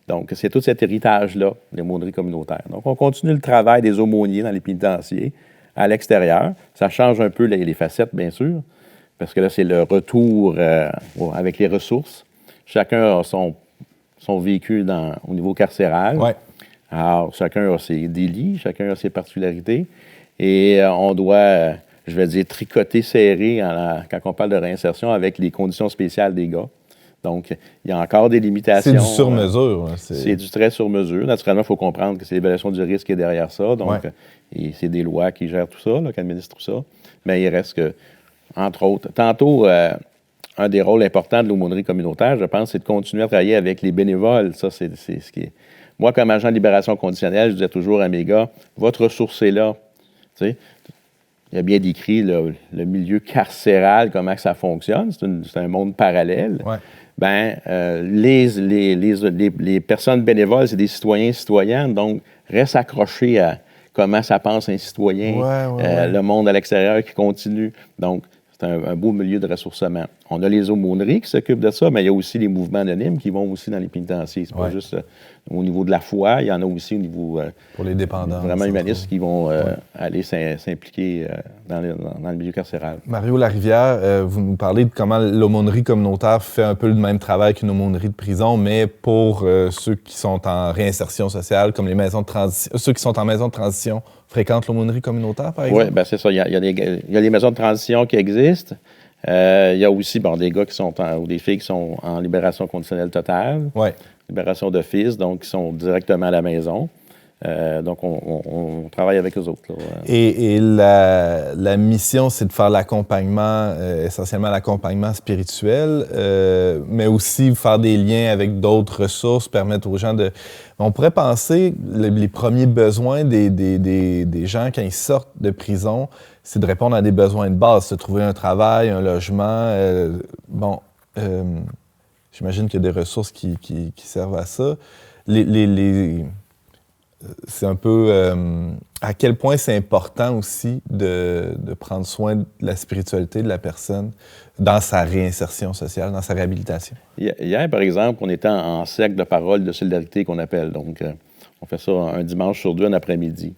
Donc, c'est tout cet héritage-là, l'aumônerie communautaire. Donc, on continue le travail des aumôniers dans les pénitenciers à l'extérieur. Ça change un peu les facettes, bien sûr, parce que là, c'est le retour avec les ressources. Chacun a son vécu au niveau carcéral. Ouais. Alors, chacun a ses délits, chacun a ses particularités. Et on doit, je vais dire, tricoter serré quand on parle de réinsertion avec les conditions spéciales des gars. Donc, il y a encore des limitations. C'est du sur-mesure. C'est du très sur-mesure. Naturellement, il faut comprendre que c'est l'évaluation du risque qui est derrière ça. Donc, et c'est des lois qui gèrent tout ça, qui administrent tout ça. Mais il reste que, entre autres, tantôt, un des rôles importants de l'aumônerie communautaire, je pense, c'est de continuer à travailler avec les bénévoles. Ça, c'est ce qui est... Moi, comme agent de libération conditionnelle, je disais toujours à mes gars, votre ressource est là. Tu sais, il y a bien décrit le milieu carcéral, comment que ça fonctionne. C'est un monde parallèle. Ouais. Les personnes bénévoles, c'est des citoyens et citoyennes, donc reste accroché à comment ça pense un citoyen, le monde à l'extérieur qui continue. Donc, c'est un beau milieu de ressourcement. On a les aumôneries qui s'occupent de ça, mais il y a aussi les mouvements anonymes qui vont aussi dans les pénitenciers. C'est pas juste au niveau de la foi, il y en a aussi au niveau pour les dépendants, vraiment humanistes qui vont aller s'impliquer dans le milieu carcéral. Mario Larivière, vous nous parlez de comment l'aumônerie communautaire fait un peu le même travail qu'une aumônerie de prison, mais pour ceux qui sont en réinsertion sociale, comme les maisons de transition, ceux qui sont en maison de transition fréquentent l'aumônerie communautaire, par exemple? Oui, c'est ça. Il y a les maisons de transition qui existent. Il y a aussi des gars qui sont ou des filles qui sont en libération conditionnelle totale, libération d'office, donc qui sont directement à la maison. Donc, on travaille avec eux autres. Là. Et la mission, c'est de faire l'accompagnement, essentiellement l'accompagnement spirituel, mais aussi faire des liens avec d'autres ressources, permettre aux gens de... On pourrait penser, les premiers besoins des gens quand ils sortent de prison, c'est de répondre à des besoins de base, se trouver un travail, un logement. J'imagine qu'il y a des ressources qui servent à ça. c'est un peu à quel point c'est important aussi de prendre soin de la spiritualité de la personne dans sa réinsertion sociale, dans sa réhabilitation. Hier, par exemple, on était en cercle de parole de solidarité qu'on appelle. Donc, on fait ça un dimanche sur 2, un après-midi.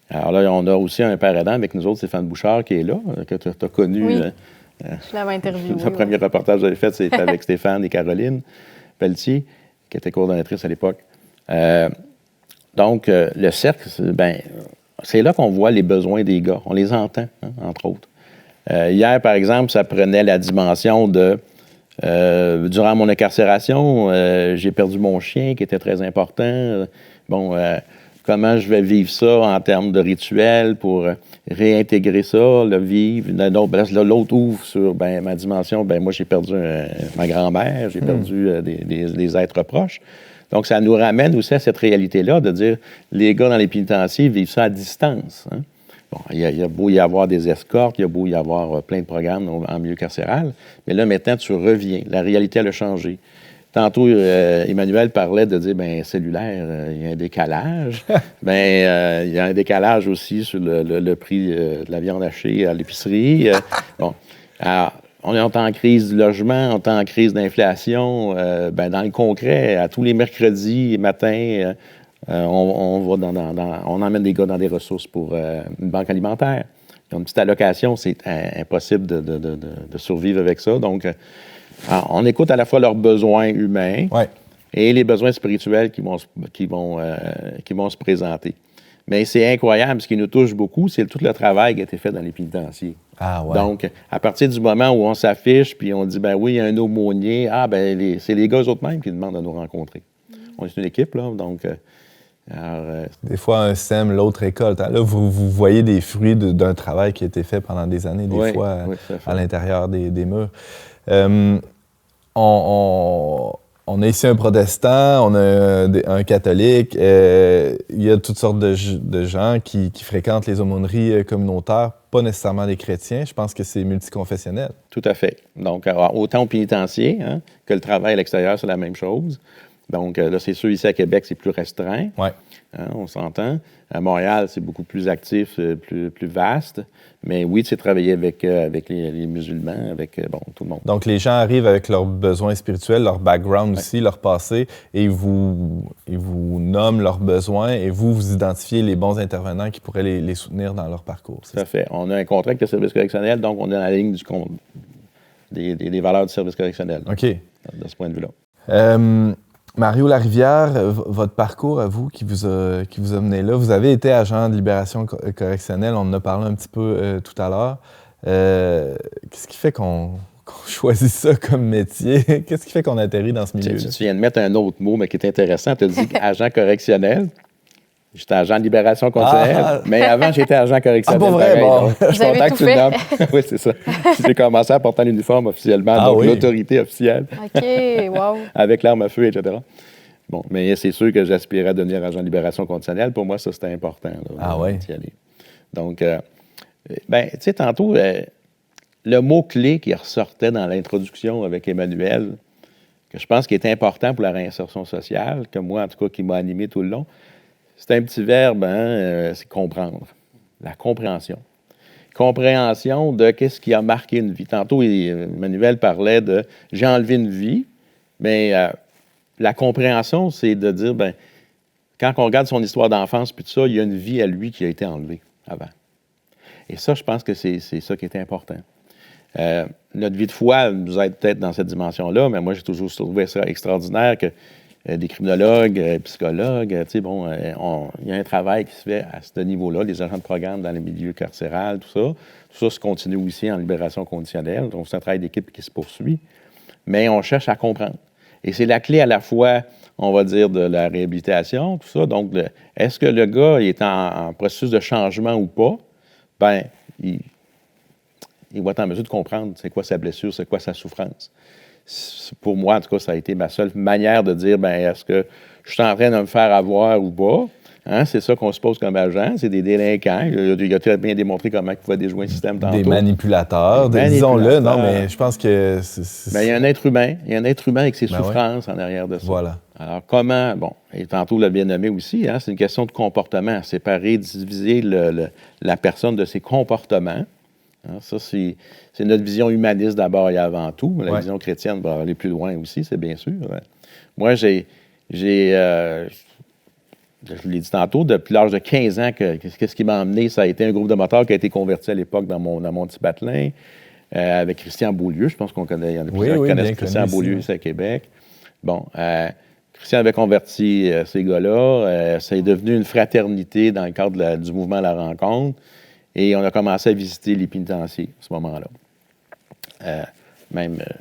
Alors là, on a aussi un père aidant avec nous autres, Stéphane Bouchard, qui est là, que tu as connu. Oui, je l'avais interviewé. Le premier reportage que j'avais fait, c'était avec Stéphane et Caroline Pelletier, qui était coordonnatrice à l'époque. Donc, le cercle, c'est là qu'on voit les besoins des gars. On les entend, entre autres. Hier, par exemple, ça prenait la dimension de... durant mon incarcération, j'ai perdu mon chien, qui était très important. Comment je vais vivre ça en termes de rituel pour réintégrer ça, le vivre. L'autre ouvre sur ma dimension. Moi, j'ai perdu ma grand-mère, j'ai perdu des êtres proches. Donc, ça nous ramène aussi à cette réalité-là de dire les gars dans les pénitenciers vivent ça à distance. Hein? Bon, il y a beau y avoir des escortes, il y a beau y avoir plein de programmes en milieu carcéral, mais là, maintenant, tu reviens. La réalité, elle a changé. Tantôt, Emmanuel parlait de dire, cellulaire, il y a un décalage. Il y a un décalage aussi sur le prix de la viande hachée à l'épicerie. Alors, on est en crise du logement, on est en crise d'inflation. Dans le concret, à tous les mercredis matins, on emmène des gars dans des ressources pour une banque alimentaire. Ils ont une petite allocation, c'est impossible de survivre avec ça. Donc, on écoute à la fois leurs besoins humains et les besoins spirituels qui vont se présenter. Mais c'est incroyable, ce qui nous touche beaucoup, c'est tout le travail qui a été fait dans les pénitenciers. Ah ouais. Donc, à partir du moment où on s'affiche, puis on dit, oui, il y a un aumônier, c'est les gars eux-mêmes qui demandent à nous rencontrer. On est une équipe, là, donc... des fois, un sème, l'autre récolte. Là, vous voyez des fruits d'un travail qui a été fait pendant des années, des fois, à l'intérieur des murs. On a ici un protestant, on a un catholique. Il y a toutes sortes de gens qui fréquentent les aumôneries communautaires, pas nécessairement des chrétiens. Je pense que c'est multiconfessionnel. Tout à fait. Donc, autant au pénitencier que le travail à l'extérieur, c'est la même chose. Donc, là, c'est sûr, ici à Québec, c'est plus restreint. Oui. On s'entend. À Montréal, c'est beaucoup plus actif, plus vaste. Mais oui, c'est travailler avec les musulmans, avec tout le monde. Donc, les gens arrivent avec leurs besoins spirituels, leur background aussi, leur passé, et ils vous nomment leurs besoins et vous identifiez les bons intervenants qui pourraient les soutenir dans leur parcours. Tout à fait. On a un contrat avec le service correctionnel, donc on est dans la ligne des valeurs du service correctionnel. OK. De ce point de vue-là. Mario Larivière, votre parcours à vous qui vous a mené là, vous avez été agent de libération correctionnelle, on en a parlé un petit peu tout à l'heure. Qu'est-ce qui fait qu'on choisit ça comme métier? Qu'est-ce qui fait qu'on atterrit dans ce milieu-là? Tu viens de mettre un autre mot, mais qui est intéressant. Tu as dit agent correctionnel. J'étais agent de libération conditionnelle, mais avant, j'étais agent correctionnel. Ah, pas vrai? Bon. Je suis content que tu le nommes. Oui, c'est ça. J'ai commencé à porter l'uniforme officiellement, donc l'autorité officielle. OK, wow. Avec l'arme à feu, etc. Bon, mais c'est sûr que j'aspirais à devenir agent de libération conditionnelle. Pour moi, ça, c'était important. D'y aller. Donc, tu sais, tantôt, le mot-clé qui ressortait dans l'introduction avec Emmanuel, que je pense qui est important pour la réinsertion sociale, que moi, en tout cas, qui m'a animé tout le long, c'est un petit verbe, c'est comprendre. La compréhension. Compréhension de qu'est-ce qui a marqué une vie. Tantôt, Emmanuel parlait de « j'ai enlevé une vie », mais la compréhension, c'est de dire, quand on regarde son histoire d'enfance, puis tout ça, il y a une vie à lui qui a été enlevée avant. Et ça, je pense que c'est ça qui est important. Notre vie de foi nous aide peut-être dans cette dimension-là, mais moi, j'ai toujours trouvé ça extraordinaire que des criminologues, psychologues, il y a un travail qui se fait à ce niveau-là, des agents de programme dans les milieux carcérales, tout ça. Tout ça se continue aussi en libération conditionnelle. Donc, c'est un travail d'équipe qui se poursuit. Mais on cherche à comprendre. Et c'est la clé à la fois, on va dire, de la réhabilitation, tout ça. Donc, est-ce que le gars est en processus de changement ou pas? Il va être en mesure de comprendre c'est quoi sa blessure, c'est quoi sa souffrance. Pour moi, en tout cas, ça a été ma seule manière de dire, est-ce que je suis en train de me faire avoir ou pas? C'est ça qu'on se pose comme agent, c'est des délinquants. Il a très bien démontré comment il pouvait déjouer un système tantôt. Des manipulateurs, disons-le. Non, mais je pense que il y a un être humain. Il y a un être humain avec ses souffrances en arrière de ça. Voilà. Alors, comment, bon, et tantôt l'a bien nommé aussi, hein, c'est une question de comportement, séparer, diviser la personne de ses comportements. Hein, ça, c'est notre vision humaniste d'abord et avant tout. La vision chrétienne va aller plus loin aussi, c'est bien sûr. Hein. Moi, je l'ai dit tantôt, depuis l'âge de 15 ans, qu'est-ce qui m'a emmené? Ça a été un groupe de moteurs qui a été converti à l'époque dans mon petit patelin, avec Christian Beaulieu. Je pense qu'on connaît, il y en a plusieurs qui connaissent Christian Beaulieu ici à Québec. Bon, Christian avait converti ces gars-là. Ça est devenu une fraternité dans le cadre du mouvement La Rencontre. Et on a commencé à visiter les pénitenciers à ce moment-là.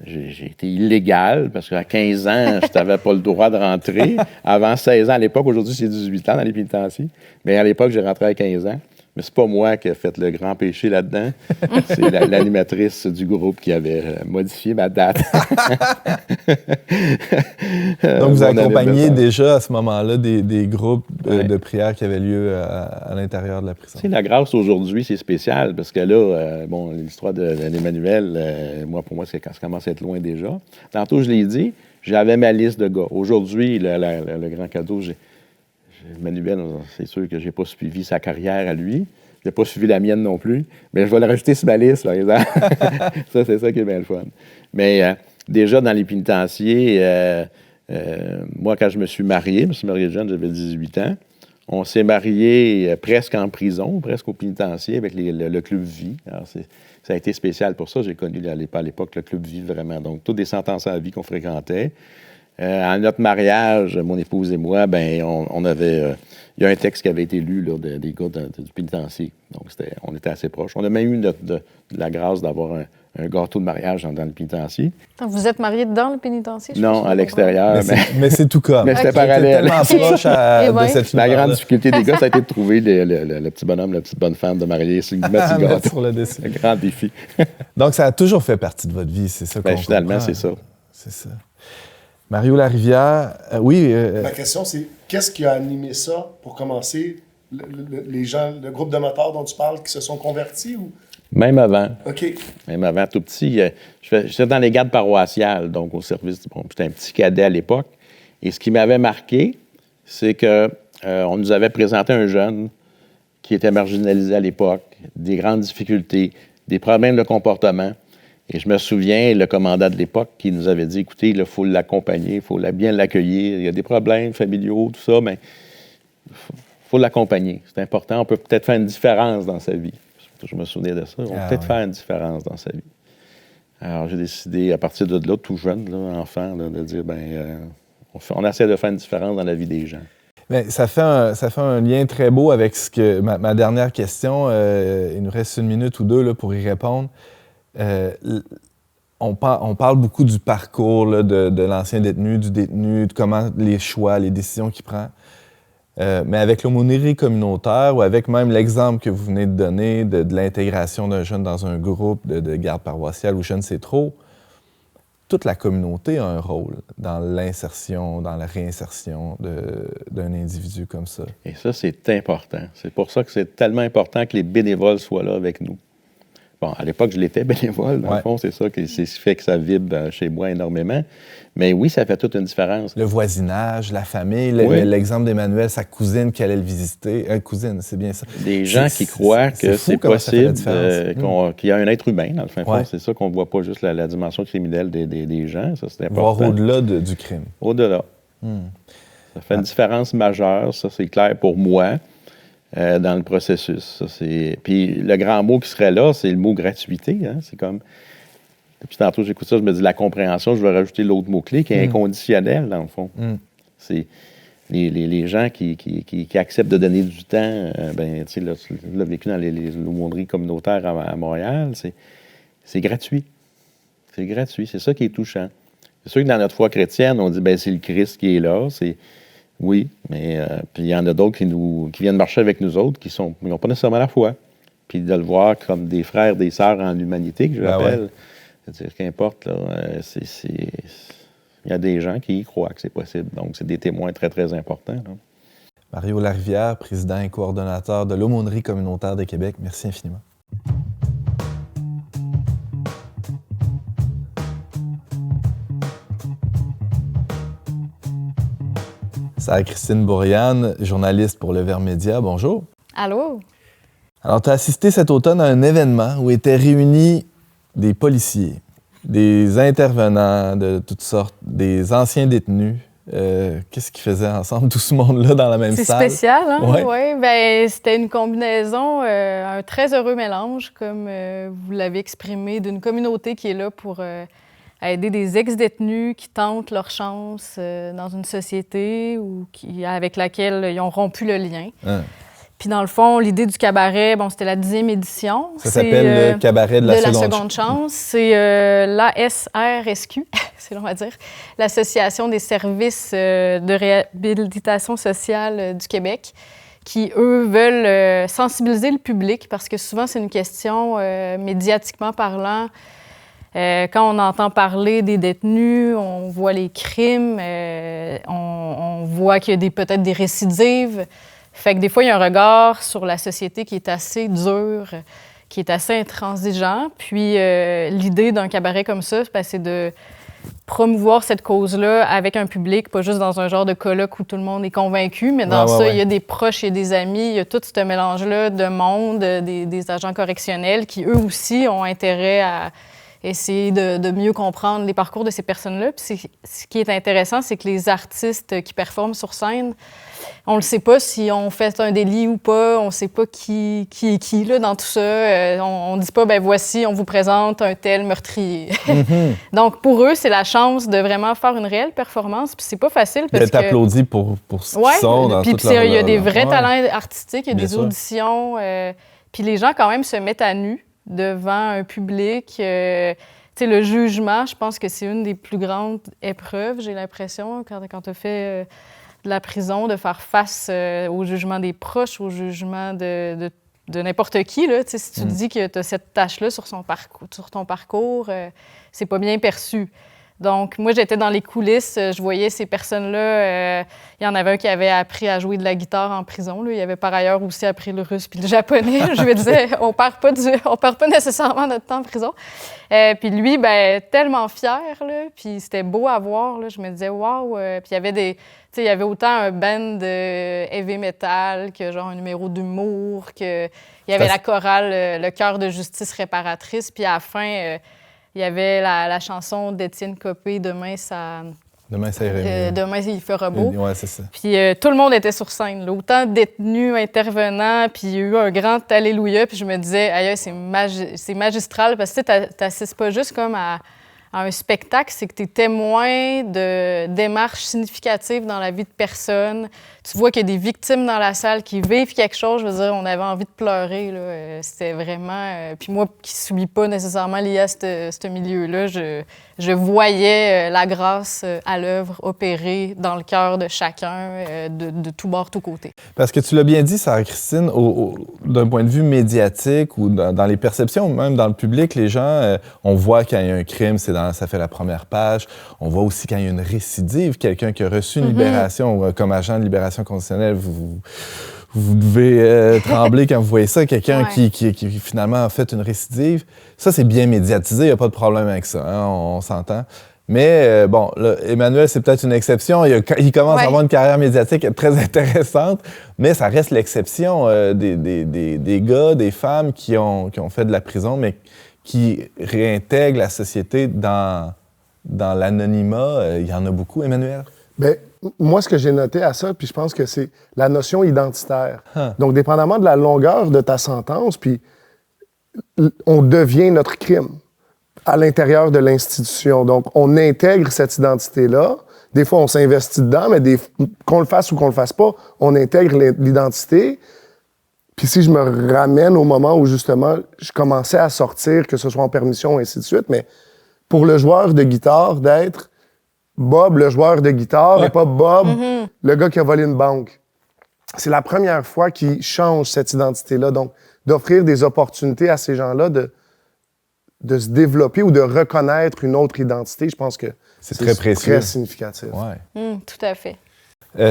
J'ai été illégal parce qu'à 15 ans, je n'avais pas le droit de rentrer. Avant 16 ans, à l'époque, aujourd'hui, c'est 18 ans dans les pénitenciers. Mais à l'époque, j'ai rentré à 15 ans. Mais c'est pas moi qui ai fait le grand péché là-dedans. C'est l'animatrice du groupe qui avait modifié ma date. Donc, vous accompagnez déjà à ce moment-là des groupes de prière qui avaient lieu à l'intérieur de la prison. La grâce aujourd'hui, c'est spécial parce que là, l'histoire d'Emmanuel, pour moi, ça commence à être loin déjà. Tantôt, je l'ai dit, j'avais ma liste de gars. Aujourd'hui, le grand cadeau, Emmanuel, c'est sûr que je n'ai pas suivi sa carrière à lui. Je n'ai pas suivi la mienne non plus. Mais je vais le rajouter sur ma liste, par exemple. Ça, c'est ça qui est bien le fun. Mais déjà, dans les pénitenciers, moi, quand je me suis marié jeune, j'avais 18 ans. On s'est mariés presque en prison, presque au pénitencier, avec le Club Vie. Alors, ça a été spécial pour ça. J'ai connu à l'époque le Club Vie, vraiment. Donc, toutes des sentences à vie qu'on fréquentait. À notre mariage, mon épouse et moi, on avait... il y a un texte qui avait été lu là, des gars du pénitencier. Donc, on était assez proches. On a même eu de la grâce d'avoir un gâteau de mariage dans le pénitencier. Vous êtes mariés dans le pénitencier? Non, à l'extérieur. Mais c'est tout comme. Mais c'était parallèle. Tellement proche de cette La grande difficulté des gars, ça a été de trouver le petit bonhomme, la petite bonne femme de mariée sur le petit gâteau. Sur le dessus. Un grand défi. Donc, ça a toujours fait partie de votre vie, c'est ça qu'on finalement, comprend. c'est ça. C'est ça. Mario Larivière, oui. Ma question, c'est qu'est-ce qui a animé ça pour commencer? Les gens, le groupe de motards dont tu parles qui se sont convertis ou? Même avant. OK. Même avant, tout petit. J'étais dans les gardes paroissiales, donc au service. J'étais un petit cadet à l'époque. Et ce qui m'avait marqué, c'est qu'on nous avait présenté un jeune qui était marginalisé à l'époque, des grandes difficultés, des problèmes de comportement. Et je me souviens, le commandant de l'époque qui nous avait dit, écoutez, il faut l'accompagner, il faut bien l'accueillir. Il y a des problèmes familiaux, tout ça, mais il faut l'accompagner. C'est important. On peut peut-être faire une différence dans sa vie. Je me souviens de ça. On peut peut-être faire une différence dans sa vie. Alors, j'ai décidé, à partir de là, tout jeune, là, enfant, là, de dire, on essaie de faire une différence dans la vie des gens. Mais ça fait un lien très beau avec ma dernière question. Il nous reste 1 minute ou 2 là, pour y répondre. On parle beaucoup du parcours là, de l'ancien détenu, du détenu, de comment les choix, les décisions qu'il prend. Mais avec l'aumônerie communautaire ou avec même l'exemple que vous venez de donner de l'intégration d'un jeune dans un groupe de garde paroissiale ou je ne sais trop, toute la communauté a un rôle dans l'insertion, dans la réinsertion d'un individu comme ça. Et ça, c'est important. C'est pour ça que c'est tellement important que les bénévoles soient là avec nous. Bon, à l'époque, je l'étais bénévole, dans le fond, c'est ça qui fait que ça vibre chez moi énormément. Mais oui, ça fait toute une différence. Le voisinage, la famille, l'exemple d'Emmanuel, sa cousine qui allait le visiter. Cousine, c'est bien ça. Des gens qui croient que c'est possible qu'il y a un être humain, dans le fin fond. C'est ça qu'on ne voit pas juste la dimension criminelle des gens. Ça, c'est important. Voir au-delà du crime. Au-delà. Ça fait une différence majeure, ça, c'est clair pour moi. Dans le processus. Puis le grand mot qui serait là, c'est le mot gratuité. Hein? C'est comme... Depuis tantôt, j'écoute ça, je me dis la compréhension, je vais rajouter l'autre mot-clé qui est inconditionnel, dans le fond. C'est les gens qui acceptent de donner du temps. Tu l'as vécu dans l'aumônerie communautaire à Montréal, c'est gratuit. C'est gratuit. C'est ça qui est touchant. C'est sûr que dans notre foi chrétienne, on dit c'est le Christ qui est là. Oui, mais puis il y en a d'autres qui viennent marcher avec nous autres, qui n'ont pas nécessairement la foi. Puis de le voir comme des frères, des sœurs en humanité, que je rappelle. C'est-à-dire qu'importe, là, il y a des gens qui y croient que c'est possible. Donc, c'est des témoins très, très importants. Là. Mario Larivière, président et coordonnateur de l'Aumônerie communautaire de Québec, merci infiniment. Sarah-Christine Bourriane, journaliste pour Le Verbe Média. Bonjour. Allô? Alors, tu as assisté cet automne à un événement où étaient réunis des policiers, des intervenants de toutes sortes, des anciens détenus. Qu'est-ce qu'ils faisaient ensemble, tout ce monde-là, dans la même salle? C'est spécial, hein? Ouais. Oui, ben, c'était une combinaison, un très heureux mélange, comme vous l'avez exprimé, d'une communauté qui est là pour aider des ex-détenus qui tentent leur chance dans une société ou avec laquelle ils ont rompu le lien. Hein. Puis dans le fond, l'idée du cabaret, bon, c'était la 10e édition. Ça s'appelle le cabaret de la seconde chance. C'est l'ASRSQ, c'est on va dire, l'Association des services de réhabilitation sociale du Québec, qui, eux, veulent sensibiliser le public parce que souvent, c'est une question médiatiquement parlant. Quand on entend parler des détenus, on voit les crimes, on voit qu'il y a peut-être des récidives. Fait que des fois, il y a un regard sur la société qui est assez dur, qui est assez intransigeant. Puis l'idée d'un cabaret comme ça, c'est de promouvoir cette cause-là avec un public, pas juste dans un genre de colloque où tout le monde est convaincu, mais dans il y a des proches, il y a des amis, il y a tout ce mélange-là de monde, des agents correctionnels qui, eux aussi, ont intérêt à essayer de mieux comprendre les parcours de ces personnes-là. Puis ce qui est intéressant, c'est que les artistes qui performent sur scène, on ne sait pas si on fait un délit ou pas, on ne sait pas qui est qui là, dans tout ça. On ne dit pas, ben voici, on vous présente un tel meurtrier. Donc, pour eux, c'est la chance de vraiment faire une réelle performance. Puis c'est pas facile parce que... t'applaudis pour ce qu'ils sont dans toute leur... il y a des vrais talents artistiques, il y a Bien des sûr. auditions. Puis les gens, quand même, se mettent à nu devant un public. Tu sais, le jugement, je pense que c'est une des plus grandes épreuves, j'ai l'impression, quand tu as fait de la prison, de faire face au jugement des proches, au jugement de n'importe qui. Là. Si tu te dis que tu as cette tâche-là sur ton parcours, c'est pas bien perçu. Donc, moi, j'étais dans les coulisses, je voyais ces personnes-là. Il y en avait un qui avait appris à jouer de la guitare en prison. Là. Il avait par ailleurs aussi appris le russe puis le japonais. Je me disais, on perd pas nécessairement notre temps en prison. Puis lui, ben tellement fier, là, puis c'était beau à voir. Là. Je me disais, waouh! Puis il y avait autant un band de heavy metal que genre un numéro d'humour, il y avait la chorale Le Cœur de justice réparatrice, puis à la fin... il y avait la chanson d'Étienne Copé, Demain, il fera beau. Ouais, c'est ça. Puis tout le monde était sur scène, là. Autant de détenus, intervenants, puis il y a eu un grand alléluia. Puis je me disais, aïe, c'est magistral, parce que tu n'assistes pas juste comme à un spectacle, c'est que tu es témoin de démarches significatives dans la vie de personnes. Tu vois qu'il y a des victimes dans la salle qui vivent quelque chose. Je veux dire, on avait envie de pleurer, là. C'était vraiment... Puis moi, qui ne suis pas nécessairement liée à ce milieu-là, je voyais la grâce à l'œuvre opérer dans le cœur de chacun, de tout bord, tout côté. Parce que tu l'as bien dit, Sarah-Christine, d'un point de vue médiatique ou dans les perceptions, même dans le public, les gens, on voit quand il y a un crime, ça fait la première page. On voit aussi quand il y a une récidive, quelqu'un qui a reçu une libération comme agent de libération conditionnelle. Vous devez trembler quand vous voyez ça, quelqu'un qui finalement a fait une récidive. Ça, c'est bien médiatisé, il n'y a pas de problème avec ça, hein, on s'entend. Mais bon, là, Emmanuel, c'est peut-être une exception. Il commence à avoir une carrière médiatique très intéressante, mais ça reste l'exception des gars, des femmes qui ont fait de la prison, mais qui réintègrent la société dans l'anonymat. Il y en a beaucoup, Emmanuel? Bien, moi, ce que j'ai noté à ça, puis je pense que c'est la notion identitaire. Donc, dépendamment de la longueur de ta sentence, puis on devient notre crime à l'intérieur de l'institution. Donc, on intègre cette identité-là. Des fois, on s'investit dedans, mais qu'on le fasse ou qu'on le fasse pas, on intègre l'identité. Puis si je me ramène au moment où, justement, je commençais à sortir, que ce soit en permission, et ainsi de suite, mais pour le joueur de guitare, d'être Bob, le joueur de guitare, et pas Bob, le gars qui a volé une banque. C'est la première fois qu'il change cette identité-là. Donc, d'offrir des opportunités à ces gens-là de se développer ou de reconnaître une autre identité, je pense que c'est très précieux. Très significatif. Ouais. Tout à fait.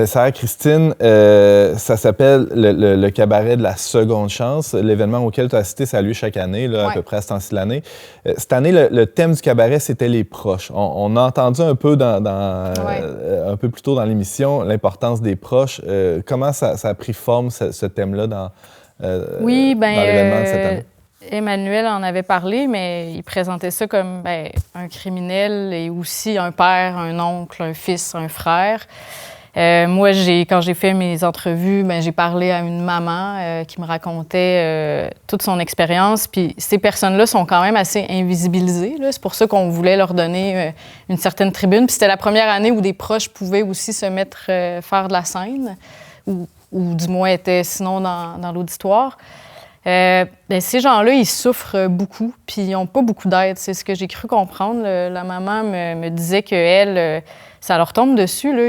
Sarah Christine, ça s'appelle le cabaret de la seconde chance. L'événement auquel tu as assisté, ça a lieu chaque année, là, à peu près à ce temps-ci de l'année. Cette année, le thème du cabaret, c'était les proches. On a entendu un peu un peu plus tôt dans l'émission l'importance des proches. Comment ça a pris forme, ce thème-là, dans l'événement de cette année? Emmanuel en avait parlé, mais il présentait ça comme un criminel et aussi un père, un oncle, un fils, un frère. Moi, quand j'ai fait mes entrevues, j'ai parlé à une maman qui me racontait toute son expérience. Puis ces personnes-là sont quand même assez invisibilisées, là. C'est pour ça qu'on voulait leur donner une certaine tribune. Puis c'était la première année où des proches pouvaient aussi se mettre faire de la scène, ou du moins étaient sinon dans l'auditoire. Ces gens-là, ils souffrent beaucoup, puis ils n'ont pas beaucoup d'aide. C'est ce que j'ai cru comprendre. La maman me disait qu'elle, ça leur tombe dessus. Là.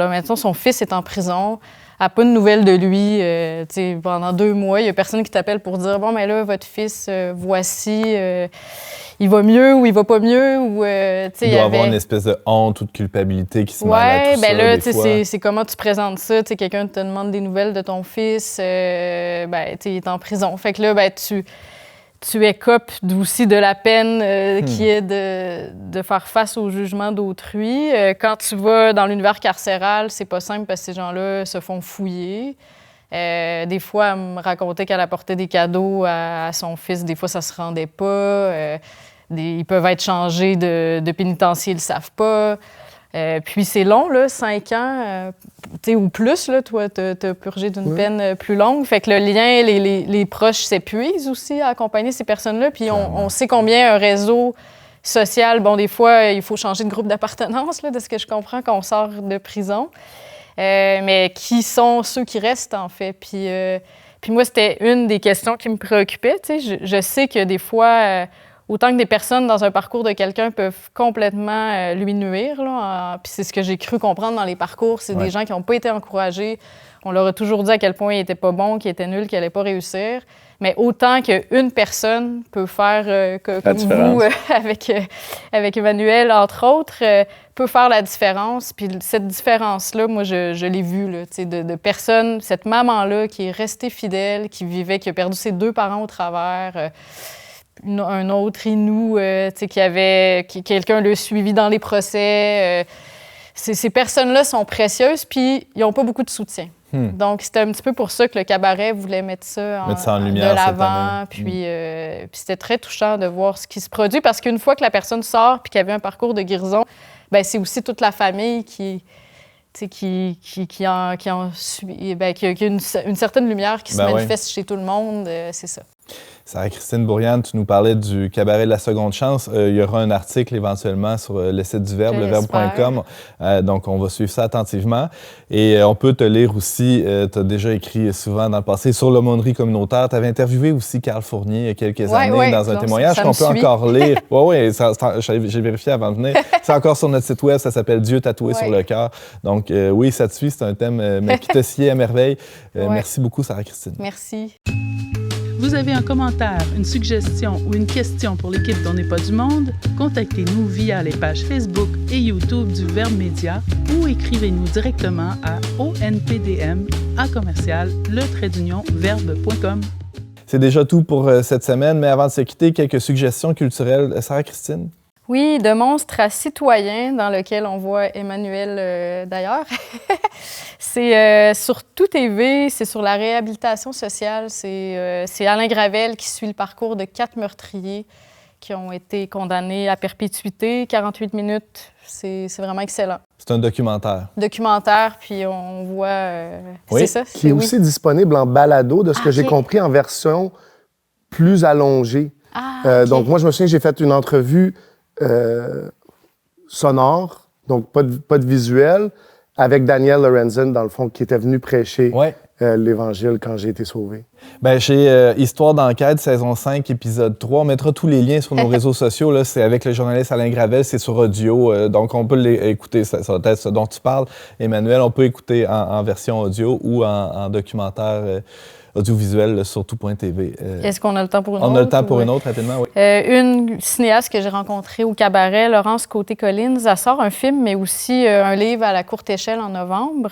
Maintenant, son fils est en prison, elle n'a pas de nouvelles de lui. Pendant 2 mois, il n'y a personne qui t'appelle pour dire « Bon, mais là, votre fils, voici, il va mieux ou il va pas mieux. » Il doit y avoir une espèce de honte ou de culpabilité qui se mêle à tout ça. Là, des fois. c'est comment tu présentes ça. Quelqu'un te demande des nouvelles de ton fils, il est en prison. Fait que là, tu écopes aussi de la peine qui est de faire face au jugement d'autrui. Quand tu vas dans l'univers carcéral, c'est pas simple parce que ces gens-là se font fouiller. Des fois, elle me racontait qu'elle apportait des cadeaux à son fils. Des fois, ça se rendait pas. Ils peuvent être changés de pénitencier, ils le savent pas. Puis c'est long, là, 5 ans, ou plus, là, toi, t'as purgé d'une peine plus longue. Fait que le lien, les proches s'épuisent aussi à accompagner ces personnes-là. Puis on sait combien un réseau social, des fois, il faut changer de groupe d'appartenance, là, de ce que je comprends quand on sort de prison. Mais qui sont ceux qui restent, en fait. Puis moi, c'était une des questions qui me préoccupait. Je sais que des fois... autant que des personnes dans un parcours de quelqu'un peuvent complètement lui nuire. Là, puis c'est ce que j'ai cru comprendre dans les parcours. C'est des gens qui n'ont pas été encouragés. On leur a toujours dit à quel point il n'était pas bon, qu'il était nul, qu'il n'allait pas réussir. Mais autant qu'une personne peut faire, comme vous, avec Emmanuel, entre autres, peut faire la différence. Puis cette différence-là, moi, je l'ai vue, là, de personnes, cette maman-là qui est restée fidèle, qui a perdu ses 2 parents au travers... un autre Inou, quelqu'un l'a suivi dans les procès. Ces personnes-là sont précieuses, puis ils n'ont pas beaucoup de soutien. Donc, c'était un petit peu pour ça que le cabaret voulait mettre ça en lumière de l'avant. Puis c'était très touchant de voir ce qui se produit, parce qu'une fois que la personne sort puis qu'elle avait un parcours de guérison, c'est aussi toute la famille qui a une certaine lumière qui se manifeste chez tout le monde. C'est ça. Sarah-Christine Bourriane, tu nous parlais du cabaret de la seconde chance. Il y aura un article éventuellement sur le site du Verbe, leverbe.com. Donc, on va suivre ça attentivement. Et on peut te lire aussi, tu as déjà écrit souvent dans le passé sur l'aumônerie communautaire. Tu avais interviewé aussi Carl Fournier il y a quelques années dans un témoignage qu'on peut encore lire. Oui, j'ai vérifié avant de venir. C'est encore sur notre site web, ça s'appelle Dieu tatoué sur le cœur. Donc, oui, ça te suit, c'est un thème qui te sied à merveille. Merci beaucoup, Sarah-Christine. Merci. Vous avez un commentaire, une suggestion ou une question pour l'équipe d'On n'est pas du monde? Contactez-nous via les pages Facebook et YouTube du Verbe Média ou écrivez-nous directement à onpdm@le-verbe.com. C'est déjà tout pour cette semaine, mais avant de se quitter, quelques suggestions culturelles. Sarah-Christine? Oui, de Monstres à citoyens, dans lequel on voit Emmanuel d'ailleurs. C'est sur Tout TV, c'est sur la réhabilitation sociale. C'est Alain Gravel qui suit le parcours de 4 meurtriers qui ont été condamnés à perpétuité, 48 minutes. C'est vraiment excellent. C'est un documentaire. Puis on voit... c'est ça. Qui est aussi disponible en balado, de ce que j'ai compris, en version plus allongée. Donc moi, je me souviens que j'ai fait une entrevue sonore, donc pas de visuel, avec Daniel Lorenzen, dans le fond, qui était venu prêcher l'Évangile quand j'ai été sauvé. Ben, chez Histoire d'enquête, saison 5, épisode 3, on mettra tous les liens sur nos réseaux sociaux. Là, c'est avec le journaliste Alain Gravel, c'est sur audio, donc on peut l'écouter. Ça va être ce dont tu parles, Emmanuel. On peut écouter en version audio ou en documentaire audiovisuel là, sur tout.tv. Est-ce qu'on a le temps pour une autre? On a le temps pour une autre, rapidement, oui. Une cinéaste que j'ai rencontrée au cabaret, Laurence Côté-Collins, elle sort un film, mais aussi un livre à la courte échelle en novembre.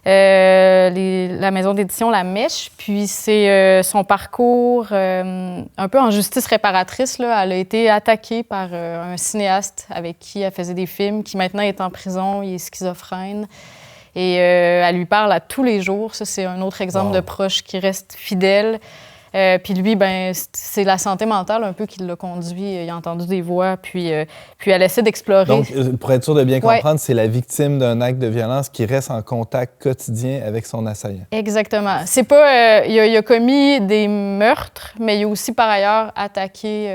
La maison d'édition La Mèche. Puis c'est son parcours un peu en justice réparatrice. Là. Elle a été attaquée par un cinéaste avec qui elle faisait des films, qui maintenant est en prison, il est schizophrène. Et elle lui parle à tous les jours. Ça, c'est un autre exemple de proche qui reste fidèle. Puis lui, ben, c'est la santé mentale un peu qui l'a conduit. Il a entendu des voix, puis elle essaie d'explorer. Donc, pour être sûr de bien comprendre, c'est la victime d'un acte de violence qui reste en contact quotidien avec son assaillant. Exactement. C'est pas... il a commis des meurtres, mais il a aussi, par ailleurs, attaqué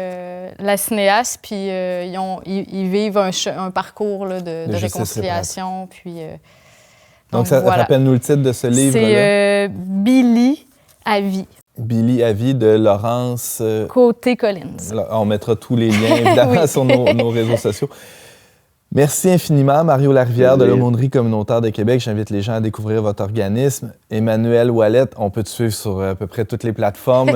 la cinéaste, puis ils vivent un parcours là, de réconciliation, puis... donc ça rappelle-nous le titre de ce livre-là. C'est Billy à vie. Billy à vie de Laurence Côté-Collins. On mettra tous les liens, évidemment, sur nos réseaux sociaux. Merci infiniment, Mario Larivière de l'Aumônerie communautaire de Québec. J'invite les gens à découvrir votre organisme. Emmanuel Ouellet, on peut te suivre sur à peu près toutes les plateformes.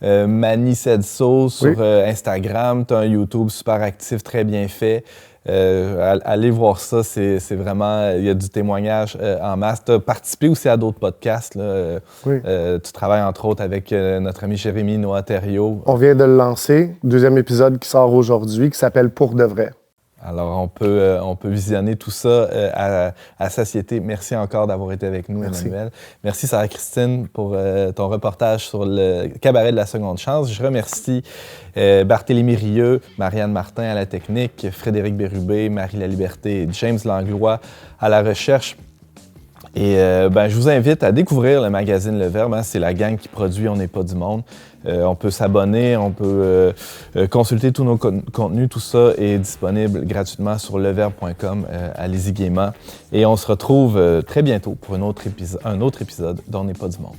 Mani Sedso sur Instagram. Tu as un YouTube super actif, très bien fait. Allez voir ça, c'est vraiment... Il y a du témoignage en masse. Tu as participé aussi à d'autres podcasts. Là. Tu travailles entre autres avec notre ami Jérémy Noaterio. On vient de le lancer, deuxième épisode qui sort aujourd'hui, qui s'appelle « Pour de vrai ». Alors, on peut visionner tout ça à satiété. Merci encore d'avoir été avec nous, Emmanuel. Merci, Sarah-Christine, pour ton reportage sur le cabaret de la seconde chance. Je remercie Barthélémy Rieux, Marianne Martin à la technique, Frédéric Bérubé, Marie Laliberté et James Langlois à la recherche. Et je vous invite à découvrir le magazine Le Verbe. Hein. C'est la gang qui produit On n'est pas du monde. On peut s'abonner, on peut consulter tous nos contenus. Tout ça est disponible gratuitement sur leverbe.com. Allez-y gaiement. Et on se retrouve très bientôt pour un autre épisode d'On n'est pas du monde.